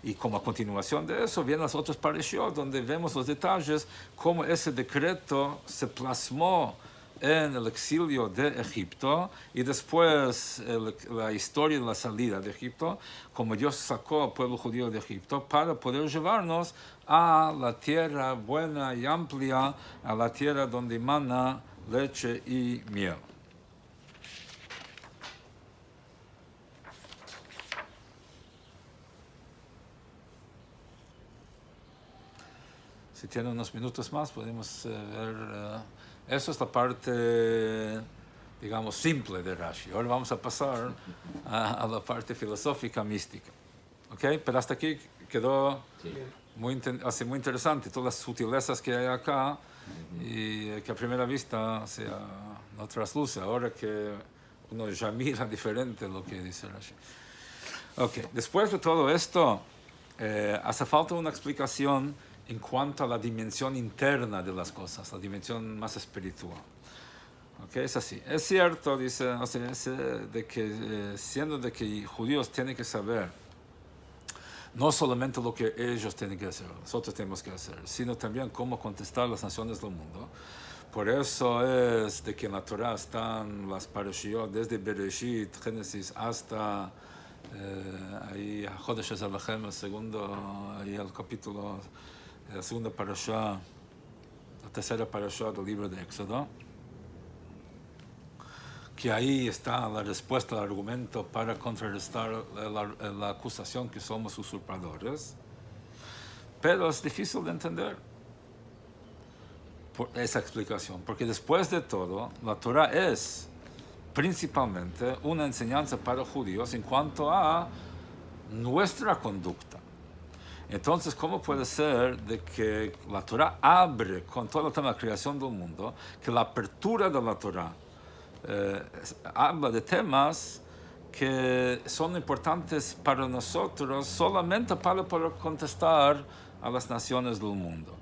Y como a continuación de eso vienen las otras parashiot donde vemos los detalles, cómo ese decreto se plasmó en el exilio de Egipto y después la historia de la salida de Egipto, como Dios sacó al pueblo judío de Egipto para poder llevarnos a la tierra buena y amplia, a la tierra donde emana leche y miel. Si tienen unos minutos más, podemos ver... eso es la parte, digamos, simple de Rashi. Ahora vamos a pasar a la parte filosófica mística. ¿Ok? Pero hasta aquí quedó muy interesante todas las sutilezas que hay acá y que a primera vista no trasluce. Ahora que uno ya mira diferente lo que dice Rashi. Ok, después de todo esto, hace falta una explicación en cuanto a la dimensión interna de las cosas, la dimensión más espiritual. Okay, es así. Es cierto, dice, o sea, de que siendo de que judíos tienen que saber no solamente lo que ellos tienen que hacer, nosotros tenemos que hacer, sino también cómo contestar las naciones del mundo. Por eso es de que en la Torah están las parashiot desde Bereshit, Génesis, hasta ahí Chodesh Ezelechem, el segundo, ahí el capítulo, la segunda parashá, la tercera parashá del libro de Éxodo, que ahí está la respuesta al argumento para contrarrestar la acusación que somos usurpadores. Pero es difícil de entender por esa explicación, porque después de todo, la Torah es principalmente una enseñanza para judíos en cuanto a nuestra conducta. Entonces, ¿cómo puede ser de que la Torah abre con todo el tema de la creación del mundo, que la apertura de la Torah habla de temas que son importantes para nosotros solamente para poder contestar a las naciones del mundo?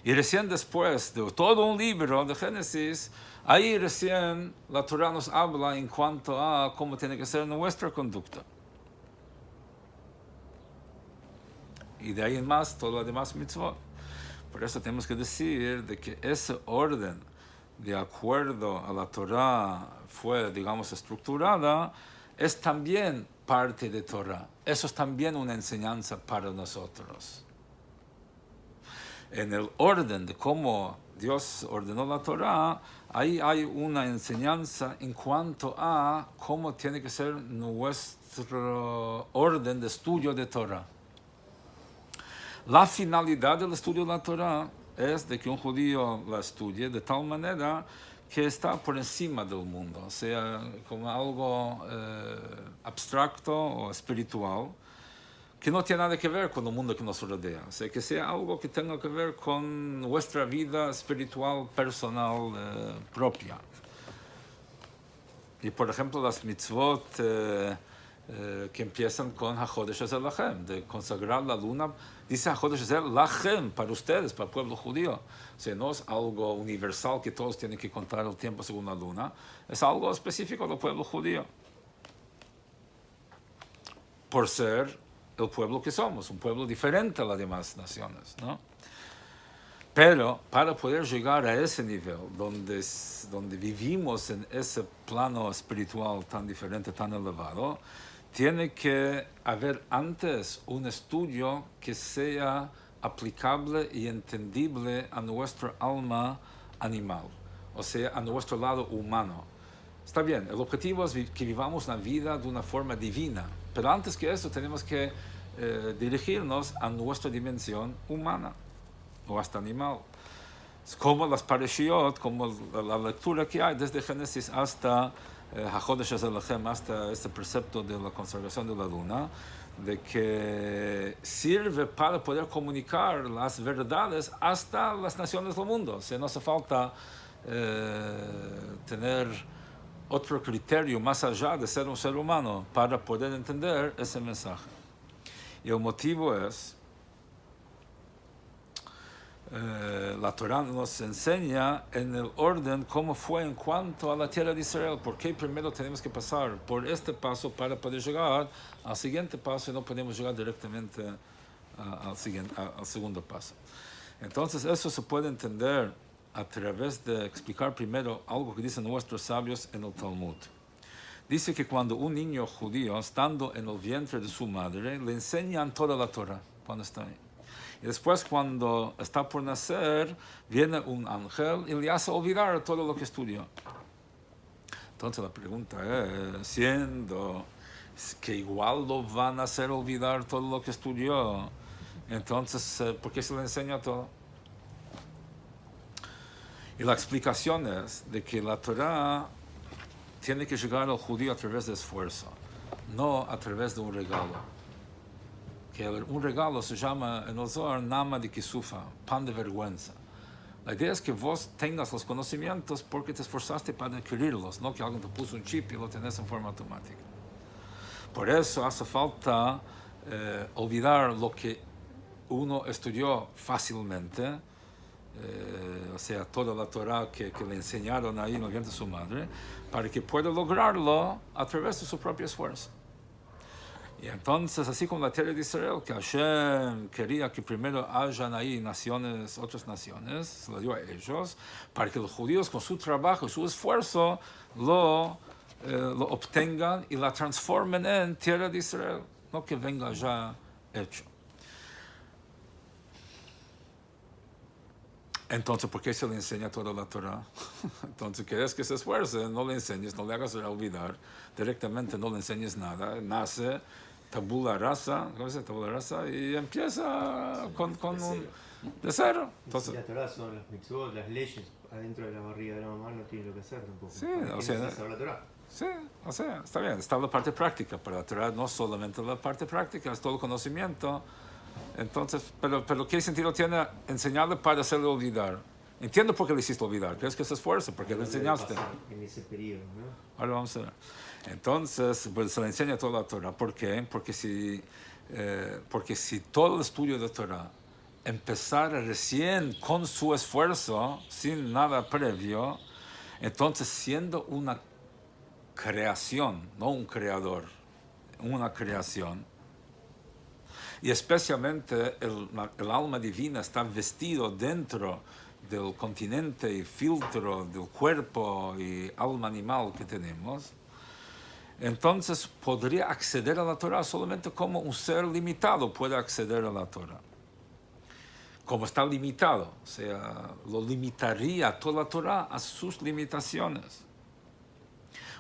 Y recién después de todo un libro de Génesis, ahí recién la Torah nos habla en cuanto a cómo tiene que ser nuestra conducta. Y de ahí en más, todo lo demás mitzvot. Por eso tenemos que decir de que ese orden, de acuerdo a la Torah, fue, digamos, estructurada, es también parte de Torah. Eso es también una enseñanza para nosotros. En el orden de cómo Dios ordenó la Torah, ahí hay una enseñanza en cuanto a cómo tiene que ser nuestro orden de estudio de Torah. La finalidad del estudio de la Torah es de que un judío la estudie de tal manera que está por encima del mundo, o sea, como algo abstracto o espiritual, que no tiene nada que ver con el mundo que nos rodea, o sea, que sea algo que tenga que ver con nuestra vida espiritual, personal, propia. Y por ejemplo, las mitzvot que empiezan con HaChodesh Ezelechem, de consagrar la luna, dice HaChodesh Ezelechem, para ustedes, para el pueblo judío. O sea, no es algo universal que todos tienen que contar el tiempo según la luna, es algo específico del pueblo judío. Por ser el pueblo que somos, un pueblo diferente a las demás naciones, ¿no? Pero para poder llegar a ese nivel, donde vivimos en ese plano espiritual tan diferente, tan elevado, tiene que haber antes un estudio que sea aplicable y entendible a nuestra alma animal, o sea, a nuestro lado humano. Está bien, el objetivo es que vivamos la vida de una forma divina, Pero antes que eso tenemos que dirigirnos a nuestra dimensión humana o hasta animal. Es como las parashiot, como la lectura que hay desde Génesis hasta HaChodesh HaZelachem, hasta este precepto de la conservación de la luna, de que sirve para poder comunicar las verdades hasta las naciones del mundo. O sea, no hace falta tener otro criterio más allá de ser un ser humano para poder entender ese mensaje. Y el motivo es, la Torah nos enseña en el orden cómo fue en cuanto a la tierra de Israel, porque primero tenemos que pasar por este paso para poder llegar al siguiente paso y no podemos llegar directamente al segundo paso. Entonces eso se puede entender a través de explicar primero algo que dicen nuestros sabios en el Talmud. Dice que cuando un niño judío, estando en el vientre de su madre, le enseñan toda la Torah cuando está ahí. Y después, cuando está por nacer, viene un ángel y le hace olvidar todo lo que estudió. Entonces la pregunta es, siendo que igual lo van a hacer olvidar todo lo que estudió, entonces, ¿por qué se le enseña todo? Y la explicación es de que la Torah tiene que llegar al judío a través de esfuerzo, no a través de un regalo. Que un regalo se llama en el Zohar nama de kisufa, pan de vergüenza. La idea es que vos tengas los conocimientos porque te esforzaste para adquirirlos, no que alguien te puso un chip y lo tenés en forma automática. Por eso hace falta olvidar lo que uno estudió fácilmente, o sea, toda la Torah que le enseñaron ahí en el vientre de su madre, para que pueda lograrlo a través de su propio esfuerzo. Y entonces, así como la tierra de Israel, que Hashem quería que primero hayan ahí naciones, otras naciones, se lo dio a ellos, para que los judíos con su trabajo y su esfuerzo lo obtengan y la transformen en tierra de Israel, no que venga ya hecho. Entonces, ¿por qué se le enseña toda la Torah? Entonces, ¿quieres que se esfuerce? No le enseñes, no le hagas olvidar. Directamente no le enseñes nada. Nace, tabula rasa, ¿cómo se dice? Tabula rasa, y empieza con de cero. Entonces, la Torah son las mitzvot, las leyes, adentro de la barriga de la mamá no tiene lo que hacer tampoco. Sí, o sea, la Torah? Sí, o sea, está bien, está la parte práctica, pero la Torah no solamente la parte práctica, es todo el conocimiento. Entonces, pero ¿qué sentido tiene enseñarle para hacerle olvidar? Entiendo por qué le hiciste olvidar, ¿crees que se esfuerce? Porque le enseñaste. En ese periodo, ¿no? Ahora vamos a ver. Entonces, pues se le enseña toda la Torah. ¿Por qué? Porque si todo el estudio de Torah empezara recién con su esfuerzo, sin nada previo, entonces siendo una creación, no un creador, una creación, y especialmente el alma divina está vestido dentro del continente y filtro del cuerpo y alma animal que tenemos, entonces podría acceder a la Torah solamente como un ser limitado puede acceder a la Torah. Como está limitado, o sea, lo limitaría toda la Torah a sus limitaciones.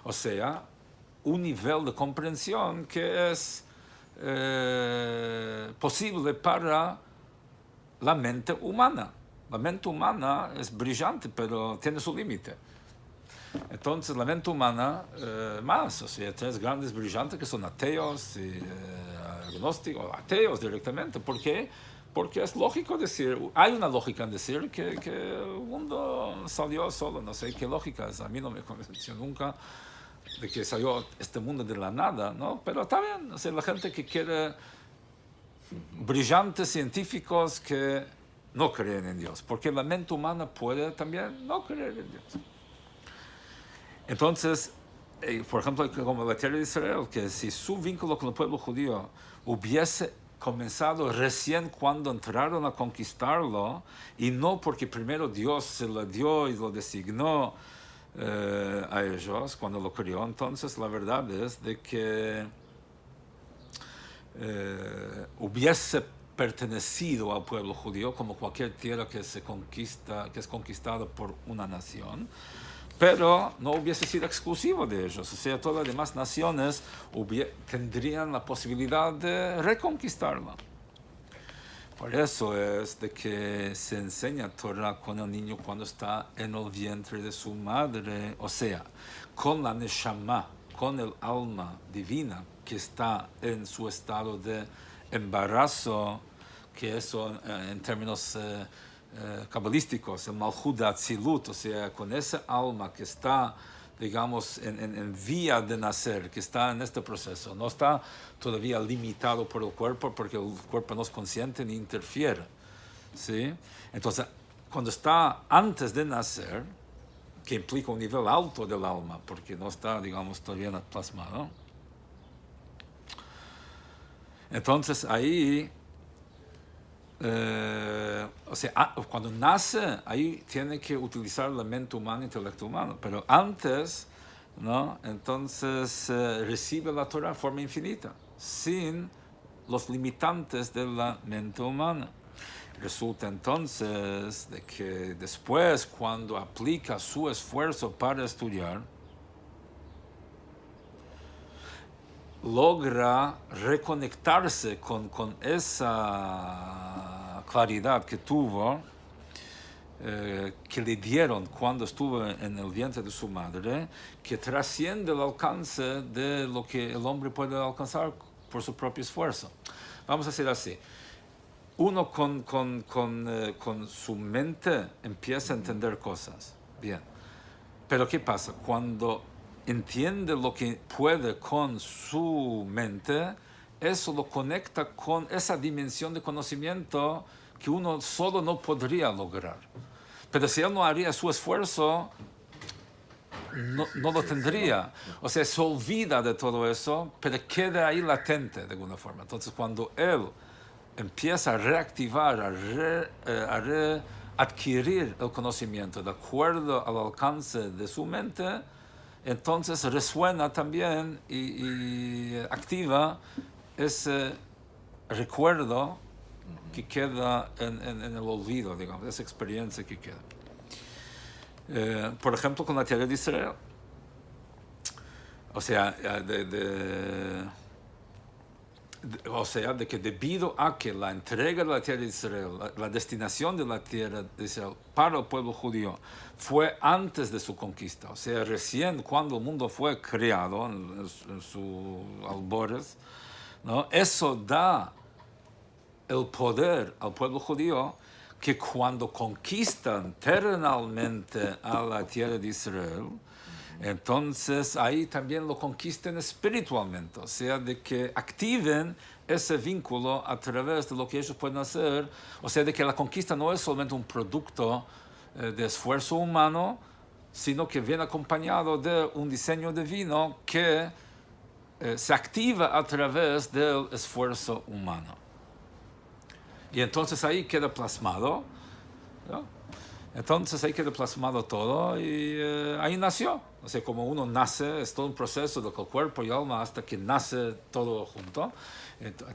O sea, un nivel de comprensión que es posible para la mente humana. La mente humana es brillante, pero tiene su límite. Entonces, la mente humana, más, o sea, tienes grandes brillantes que son ateos y agnósticos, o ateos directamente. ¿Por qué? Porque es lógico decir, hay una lógica en decir que el mundo salió solo, no sé qué lógica es, a mí no me convenció nunca de que salió este mundo de la nada, ¿no? Pero está bien, o sea, la gente que quiere brillantes científicos que no creen en Dios, porque la mente humana puede también no creer en Dios. Entonces, por ejemplo, como la tierra de Israel, que si su vínculo con el pueblo judío hubiese comenzado recién cuando entraron a conquistarlo, y no porque primero Dios se lo dio y lo designó a ellos cuando lo crió, entonces la verdad es de que hubiese pertenecido al pueblo judío como cualquier tierra que se conquista, que es conquistada por una nación, pero no hubiese sido exclusivo de ellos. O sea, todas las demás naciones tendrían la posibilidad de reconquistarla. Por eso es de que se enseña Torah con el niño cuando está en el vientre de su madre, o sea, con la neshama, con el alma divina que está en su estado de embarazo, que eso en términos cabalísticos, el Malchut de Atzilut, o sea, con esa alma que está, digamos, en vía de nacer, que está en este proceso, no está todavía limitado por el cuerpo, porque el cuerpo no es consciente ni interfiere, ¿sí? Entonces, cuando está antes de nacer, que implica un nivel alto del alma, porque no está, digamos, todavía plasmado, entonces ahí, o sea, cuando nace, ahí tiene que utilizar la mente humana, intelecto humano, pero antes, ¿no? Entonces recibe la Torah de forma infinita, sin los limitantes de la mente humana. Resulta entonces de que después, cuando aplica su esfuerzo para estudiar, logra reconectarse con esa claridad que tuvo, que le dieron cuando estuvo en el vientre de su madre, que trasciende el alcance de lo que el hombre puede alcanzar por su propio esfuerzo. Vamos a decir así. Uno con su mente empieza a entender cosas. Bien. Pero ¿qué pasa? Cuando entiende lo que puede con su mente, eso lo conecta con esa dimensión de conocimiento que uno solo no podría lograr. Pero si él no haría su esfuerzo, no lo tendría. O sea, se olvida de todo eso, pero queda ahí latente de alguna forma. Entonces, cuando él empieza a reactivar, a readquirir el conocimiento de acuerdo al alcance de su mente, entonces resuena también y activa ese recuerdo que queda en el olvido, digamos, esa experiencia que queda. Por ejemplo, con la tierra de Israel. O sea, de que debido a que la entrega de la tierra de Israel, la destinación de la tierra de Israel para el pueblo judío fue antes de su conquista, o sea, recién cuando el mundo fue creado en sus albores, ¿no? Eso da el poder al pueblo judío que cuando conquistan terrenalmente a la tierra de Israel, entonces ahí también lo conquisten espiritualmente, o sea, de que activen ese vínculo a través de lo que ellos pueden hacer, o sea, de que la conquista no es solamente un producto de esfuerzo humano, sino que viene acompañado de un diseño divino que se activa a través del esfuerzo humano. Y entonces ahí queda plasmado, ¿no? Entonces ahí queda plasmado todo y ahí nació. O sea, como uno nace, es todo un proceso de cuerpo y alma hasta que nace todo junto.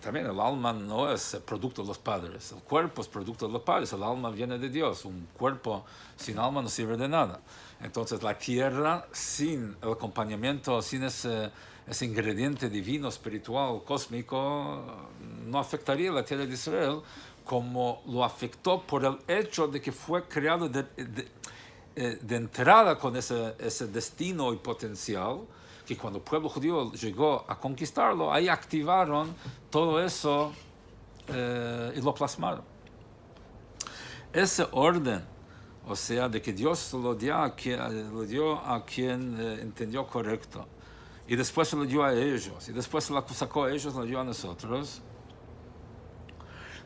También el alma no es producto de los padres, el cuerpo es producto de los padres, el alma viene de Dios. Un cuerpo sin alma no sirve de nada. Entonces la tierra sin el acompañamiento, sin ese ingrediente divino, espiritual, cósmico, no afectaría a la tierra de Israel como lo afectó por el hecho de que fue creado de entrada con ese destino y potencial, que cuando el pueblo judío llegó a conquistarlo, ahí activaron todo eso y lo plasmaron. Ese orden, o sea, de que Dios lo dio a quien entendió correcto, y después se lo dio a ellos, y después se lo sacó a ellos, lo dio a nosotros,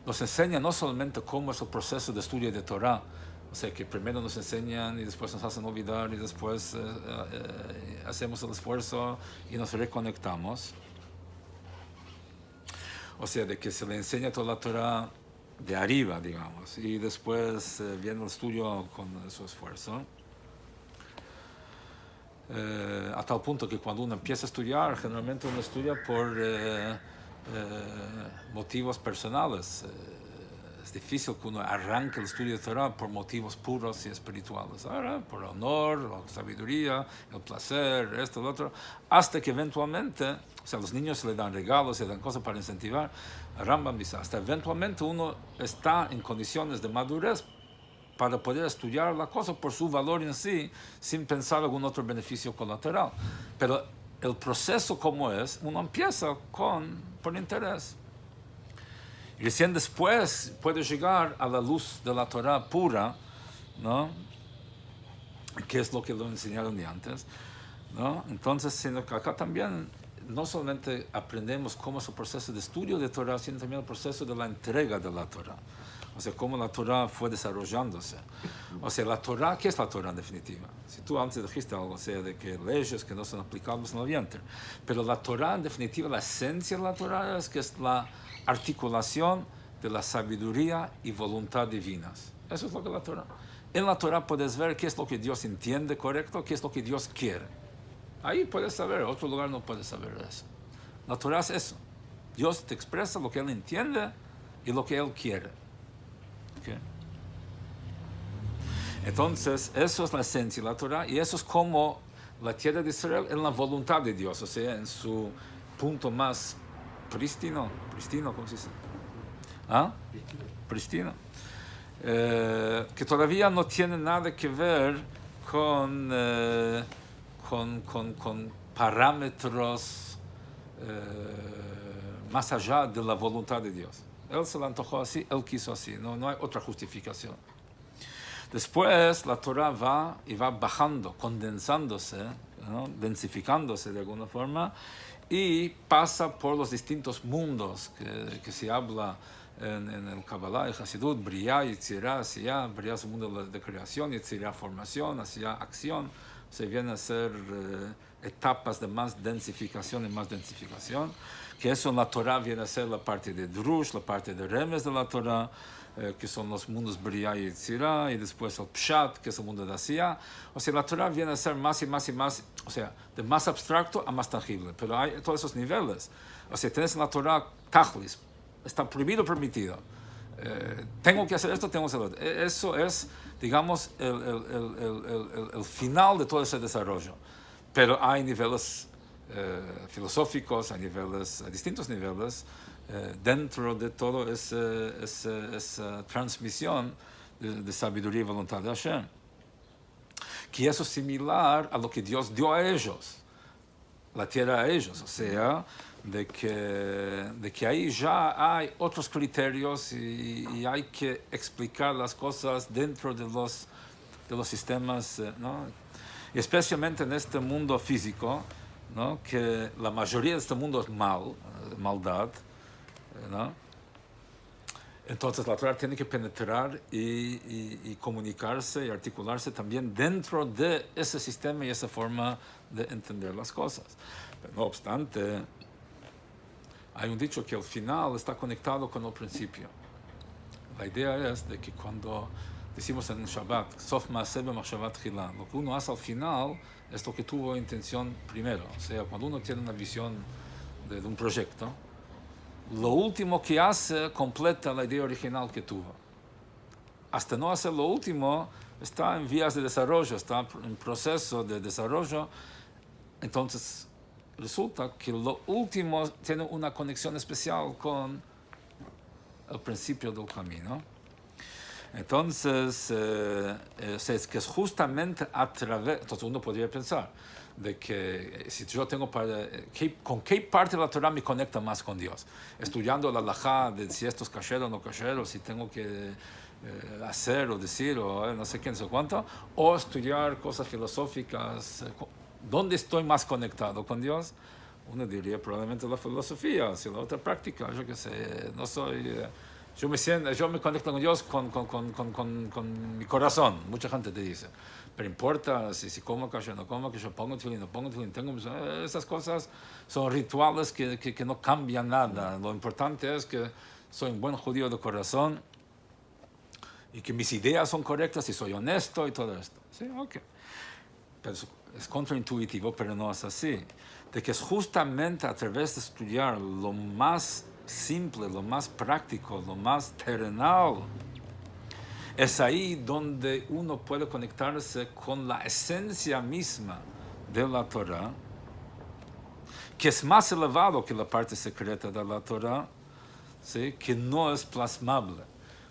nos enseña no solamente cómo es el proceso de estudio de Torah, o sea, que primero nos enseñan y después nos hacen olvidar y después hacemos el esfuerzo y nos reconectamos. O sea, de que se le enseña toda la Torah de arriba, digamos, y después viene el estudio con su esfuerzo. A tal punto que cuando uno empieza a estudiar, generalmente uno estudia por motivos personales, Es difícil que uno arranque el estudio de Torah por motivos puros y espirituales. Ahora, por honor, la sabiduría, el placer, esto, lo otro, hasta que eventualmente, o sea, los niños se le dan regalos, se le dan cosas para incentivar. Rambam dice, hasta eventualmente uno está en condiciones de madurez para poder estudiar la cosa por su valor en sí, sin pensar algún otro beneficio colateral. Pero el proceso como es, uno empieza por interés. Y recién después puede llegar a la luz de la Torah pura, ¿no? Que es lo que lo enseñaron de antes, ¿no? Entonces, sino que acá también no solamente aprendemos cómo es el proceso de estudio de Torah, sino también el proceso de la entrega de la Torah. O sea, cómo la Torah fue desarrollándose. O sea, la Torah, ¿qué es la Torah en definitiva? Si tú antes dijiste algo, o sea, de que leyes que no son aplicables en el vientre. Pero la Torah, en definitiva, la esencia de la Torah es que es la articulación de la sabiduría y voluntad divinas. Eso es lo que es la Torah. En la Torah puedes ver qué es lo que Dios entiende correcto, qué es lo que Dios quiere. Ahí puedes saber, en otro lugar no puedes saber eso. La Torah es eso. Dios te expresa lo que Él entiende y lo que Él quiere. ¿Okay? Entonces, eso es la esencia de la Torah y eso es como la tierra de Israel en la voluntad de Dios, o sea, en su punto más prístino, ¿cómo se dice? ¿Ah? Pristino. Que todavía no tiene nada que ver con parámetros más allá de la voluntad de Dios. Él se le antojó así, Él quiso así, no hay otra justificación. Después la Torah va bajando, condensándose, ¿no? Densificándose de alguna forma, y pasa por los distintos mundos que se habla en el Kabbalah, el Hasidut, Briah, Yetzirah, Asiyah. Briah es el mundo de creación, Yetzirah formación, Asiyah acción. Se viene a ser etapas de más densificación y más densificación, que eso en la Torah viene a ser la parte de Drush, la parte de Remes de la Torah, que son los mundos Briah y Yetzirah, y después el Pshat, que es el mundo de Asiyah. O sea, la Torah viene a ser más y más y más, o sea, de más abstracto a más tangible, pero hay todos esos niveles. O sea, tienes en la Torah Tachlis, está prohibido, permitido. Tengo que hacer esto, tengo que hacer esto. Eso es, digamos, el final de todo ese desarrollo. Pero hay niveles filosóficos, hay distintos niveles, dentro de toda esa transmisión de sabiduría y voluntad de Hashem. Que eso es similar a lo que Dios dio a ellos, la tierra a ellos, o sea, de que ahí ya hay otros criterios y hay que explicar las cosas dentro de los sistemas, ¿no? Y especialmente en este mundo físico, ¿no? Que la mayoría de este mundo es maldad, ¿no? Entonces la Torah tiene que penetrar y comunicarse y articularse también dentro de ese sistema y esa forma de entender las cosas. Pero no obstante, hay un dicho que el final está conectado con el principio. La idea es de que cuando decimos en Shabbat, Sof Maaseh b'machshavat tchila, lo que uno hace al final es lo que tuvo intención primero. O sea, cuando uno tiene una visión de un proyecto, lo último que hace completa la idea original que tuvo. Hasta no hacer lo último, está en vías de desarrollo, está en proceso de desarrollo. Entonces, resulta que lo último tiene una conexión especial con el principio del camino. Entonces, es que es justamente a través... Entonces uno podría pensar de que si yo tengo con qué parte de la Torah me conecta más con Dios, estudiando la halajá de si esto es kasher o no kasher, o si tengo que hacer o decir o no sé qué, no sé cuánto, o estudiar cosas filosóficas, ¿dónde estoy más conectado con Dios? Uno diría probablemente la filosofía, si la otra práctica, yo qué sé, no soy... yo me conecto con Dios con mi corazón, mucha gente te dice. Pero importa si como kasher, no como kasher, pongo tefilín, no pongo tefilín, esas cosas son rituales que no cambian nada. Lo importante es que soy un buen judío de corazón y que mis ideas son correctas y soy honesto y todo esto. Sí, ok. Pero es contraintuitivo, pero no es así. De que es justamente a través de estudiar lo más simple, lo más práctico, lo más terrenal. Es ahí donde uno puede conectarse con la esencia misma de la Torah, que es más elevado que la parte secreta de la Torah, ¿sí? Que no es plasmable.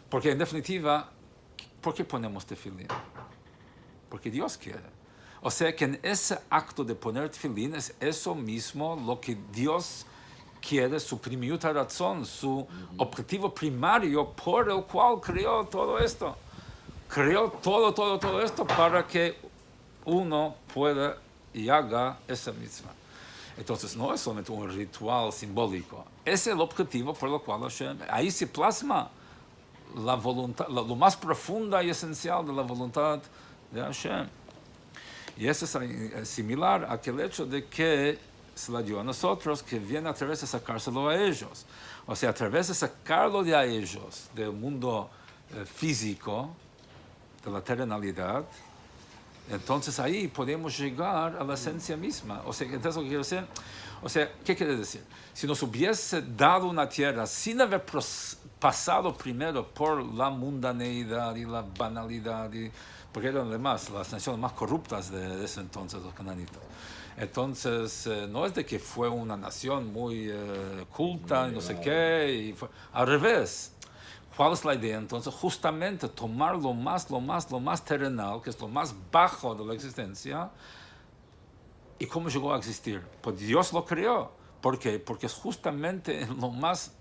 Porque en definitiva, ¿por qué ponemos tefilín? Porque Dios quiere. O sea que en ese acto de poner tefilín es eso mismo lo que Dios quiere, su primiuta razón, su objetivo primario por el cual creó todo esto. Creó todo esto para que uno pueda y haga esa mitzvah. Entonces no es solamente un ritual simbólico, es el objetivo por el cual Hashem, ahí se plasma la voluntad, lo más profunda y esencial de la voluntad de Hashem. Y eso es similar a aquel hecho de que se la dio a nosotros, que viene a través de sacárselo a ellos. O sea, a través de sacarlo de a ellos, del mundo físico, de la terrenalidad, entonces ahí podemos llegar a la esencia misma. O sea, entonces lo que quiero decir, o sea, ¿qué quiere decir? Si nos hubiese dado una tierra sin haber pasado primero por la mundaneidad y la banalidad, porque eran además las naciones más corruptas de ese entonces, los cananitas. Entonces, no es de que fue una nación muy culta y no sé qué, y al revés. ¿Cuál es la idea? Entonces, justamente tomar lo más terrenal, que es lo más bajo de la existencia, y cómo llegó a existir. Pues Dios lo creó. ¿Por qué? Porque es justamente en lo más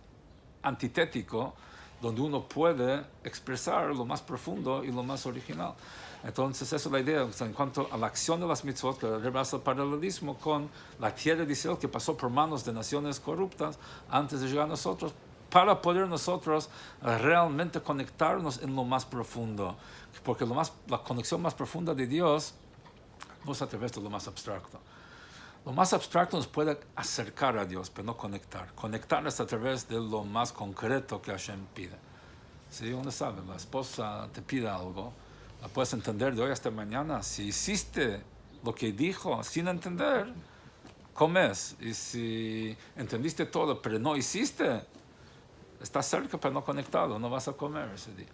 antitético donde uno puede expresar lo más profundo y lo más original. Entonces, esa es la idea. O sea, en cuanto a la acción de las mitzvot, que rebasa el paralelismo con la tierra de Israel que pasó por manos de naciones corruptas antes de llegar a nosotros, para poder nosotros realmente conectarnos en lo más profundo. Porque la conexión más profunda de Dios no es a través de lo más abstracto. Lo más abstracto nos puede acercar a Dios, pero no conectar. Conectar es a través de lo más concreto que Hashem pide. Si uno sabe, la esposa te pide algo, la puedes entender de hoy hasta mañana. Si hiciste lo que dijo sin entender, comes. Y si entendiste todo, pero no hiciste, estás cerca pero no conectado, no vas a comer ese día.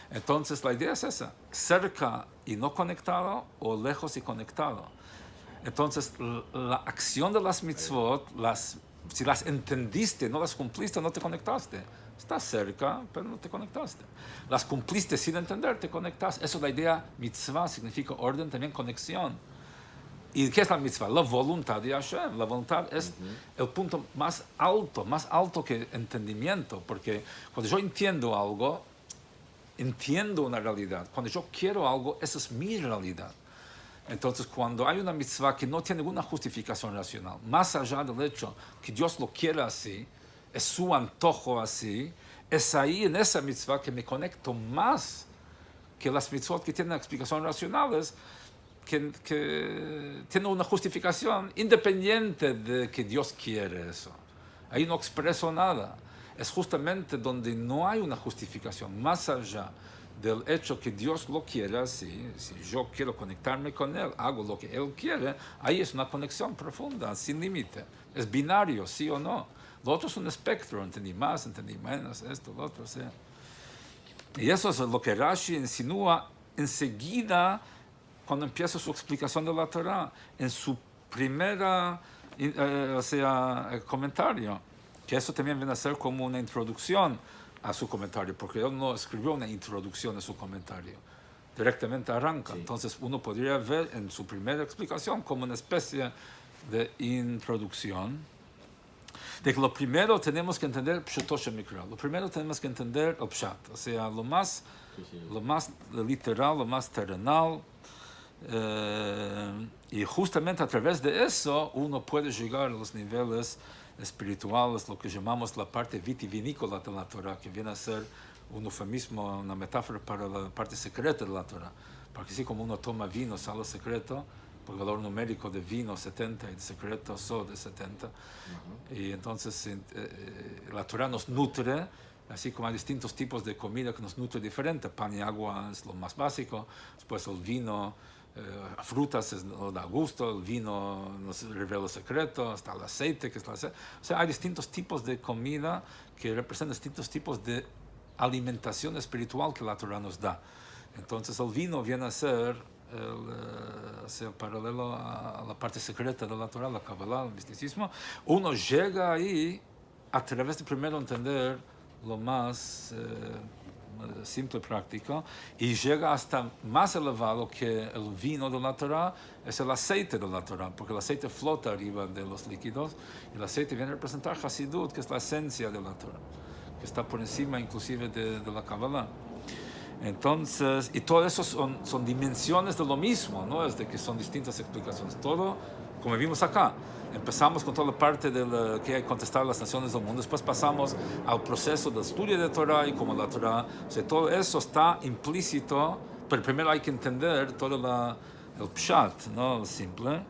Entonces la idea es esa, cerca y no conectado o lejos y conectado. Entonces la acción de las mitzvot, si las entendiste, no las cumpliste, no te conectaste. Estás cerca, pero no te conectaste. Las cumpliste sin entender, te conectaste. Eso es la idea, mitzvah significa orden, también conexión. ¿Y qué es la mitzvah? La voluntad de Hashem. La voluntad es el punto más alto que entendimiento, porque cuando yo entiendo algo, entiendo una realidad. Cuando yo quiero algo, esa es mi realidad. Entonces, cuando hay una mitzvah que no tiene ninguna justificación racional, más allá del hecho que Dios lo quiere así, es su antojo así, es ahí en esa mitzvah que me conecto más que las mitzvot que tienen explicaciones racionales, que tiene una justificación independiente de que Dios quiere eso. Ahí no expreso nada. Es justamente donde no hay una justificación, más allá del hecho que Dios lo quiere así. Si yo quiero conectarme con Él, hago lo que Él quiere, ahí es una conexión profunda, sin límite. Es binario, sí o no. Lo otro es un espectro, entendí más, entendí menos, esto, lo otro, sí. Y eso es lo que Rashi insinúa enseguida cuando empieza su explicación de la Torah, en su primera comentario, que eso también viene a ser como una introducción a su comentario, porque él no escribió una introducción a su comentario, directamente arranca. Sí. Entonces uno podría ver en su primera explicación como una especie de introducción, de que lo primero tenemos que entender Pshuto Shemikra, lo primero tenemos que entender el Pshat, o sea, lo más literal, lo más terrenal. Y justamente a través de eso uno puede llegar a los niveles espirituales, lo que llamamos la parte vitivinícola de la Torah, que viene a ser un eufemismo, una metáfora para la parte secreta de la Torah. Porque así como uno toma vino, sale secreto, por valor numérico de vino 70 y de secreto so de 70. Y entonces la Torah nos nutre, así como hay distintos tipos de comida que nos nutre diferente. Pan y agua es lo más básico, después el vino frutas nos da gusto, el vino nos revela secretos, está el aceite, que es el aceite. O sea, hay distintos tipos de comida que representan distintos tipos de alimentación espiritual que la Torah nos da. Entonces el vino viene a ser el paralelo a la parte secreta de la Torah, la Kabbalah, el misticismo. Uno llega ahí a través de primero entender lo más simple y práctico, y llega hasta más elevado que el vino de la Torah, es el aceite de la Torah, porque el aceite flota arriba de los líquidos, y el aceite viene a representar Hasidut, que es la esencia de la Torah, que está por encima inclusive de la Kabbalah. Entonces, y todo eso son dimensiones de lo mismo, ¿no? Es de que son distintas explicaciones. Todo, como vimos acá, empezamos con toda la parte de que hay que contestar a las naciones del mundo, después pasamos al proceso del estudio de Torah y como la Torah, o sea, todo eso está implícito, pero primero hay que entender todo el pshat, ¿no? El simple,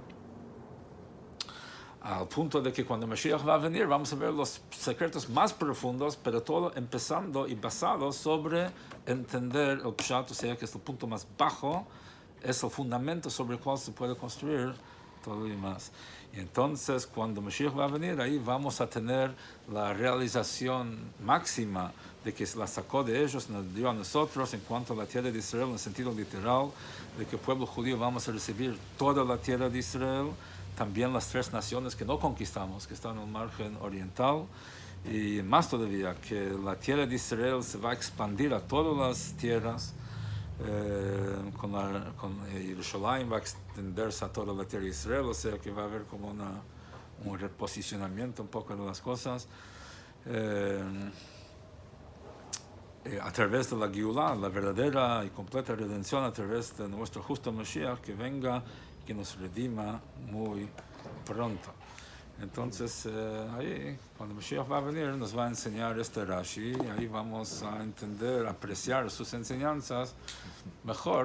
al punto de que cuando Mashiach va a venir vamos a ver los secretos más profundos, pero todo empezando y basado sobre entender el pshat, o sea que es el punto más bajo, es el fundamento sobre el cual se puede construir todo y más. Y entonces cuando Mashiach va a venir, ahí vamos a tener la realización máxima de que la sacó de ellos, nos dio a nosotros en cuanto a la tierra de Israel, en el sentido literal, de que el pueblo judío vamos a recibir toda la tierra de Israel, también las 3 naciones que no conquistamos, que están en el margen oriental, y más todavía, que la tierra de Israel se va a expandir a todas las tierras, con Yerushalayim va a extenderse a toda la tierra de Israel, o sea que va a haber como un reposicionamiento un poco de las cosas, a través de la Geulah, la verdadera y completa redención, a través de nuestro justo Mashiach, que venga, que nos redima muy pronto. Entonces, ahí, cuando Mashiach va a venir, nos va a enseñar este Rashi, y ahí vamos a entender, apreciar sus enseñanzas mejor.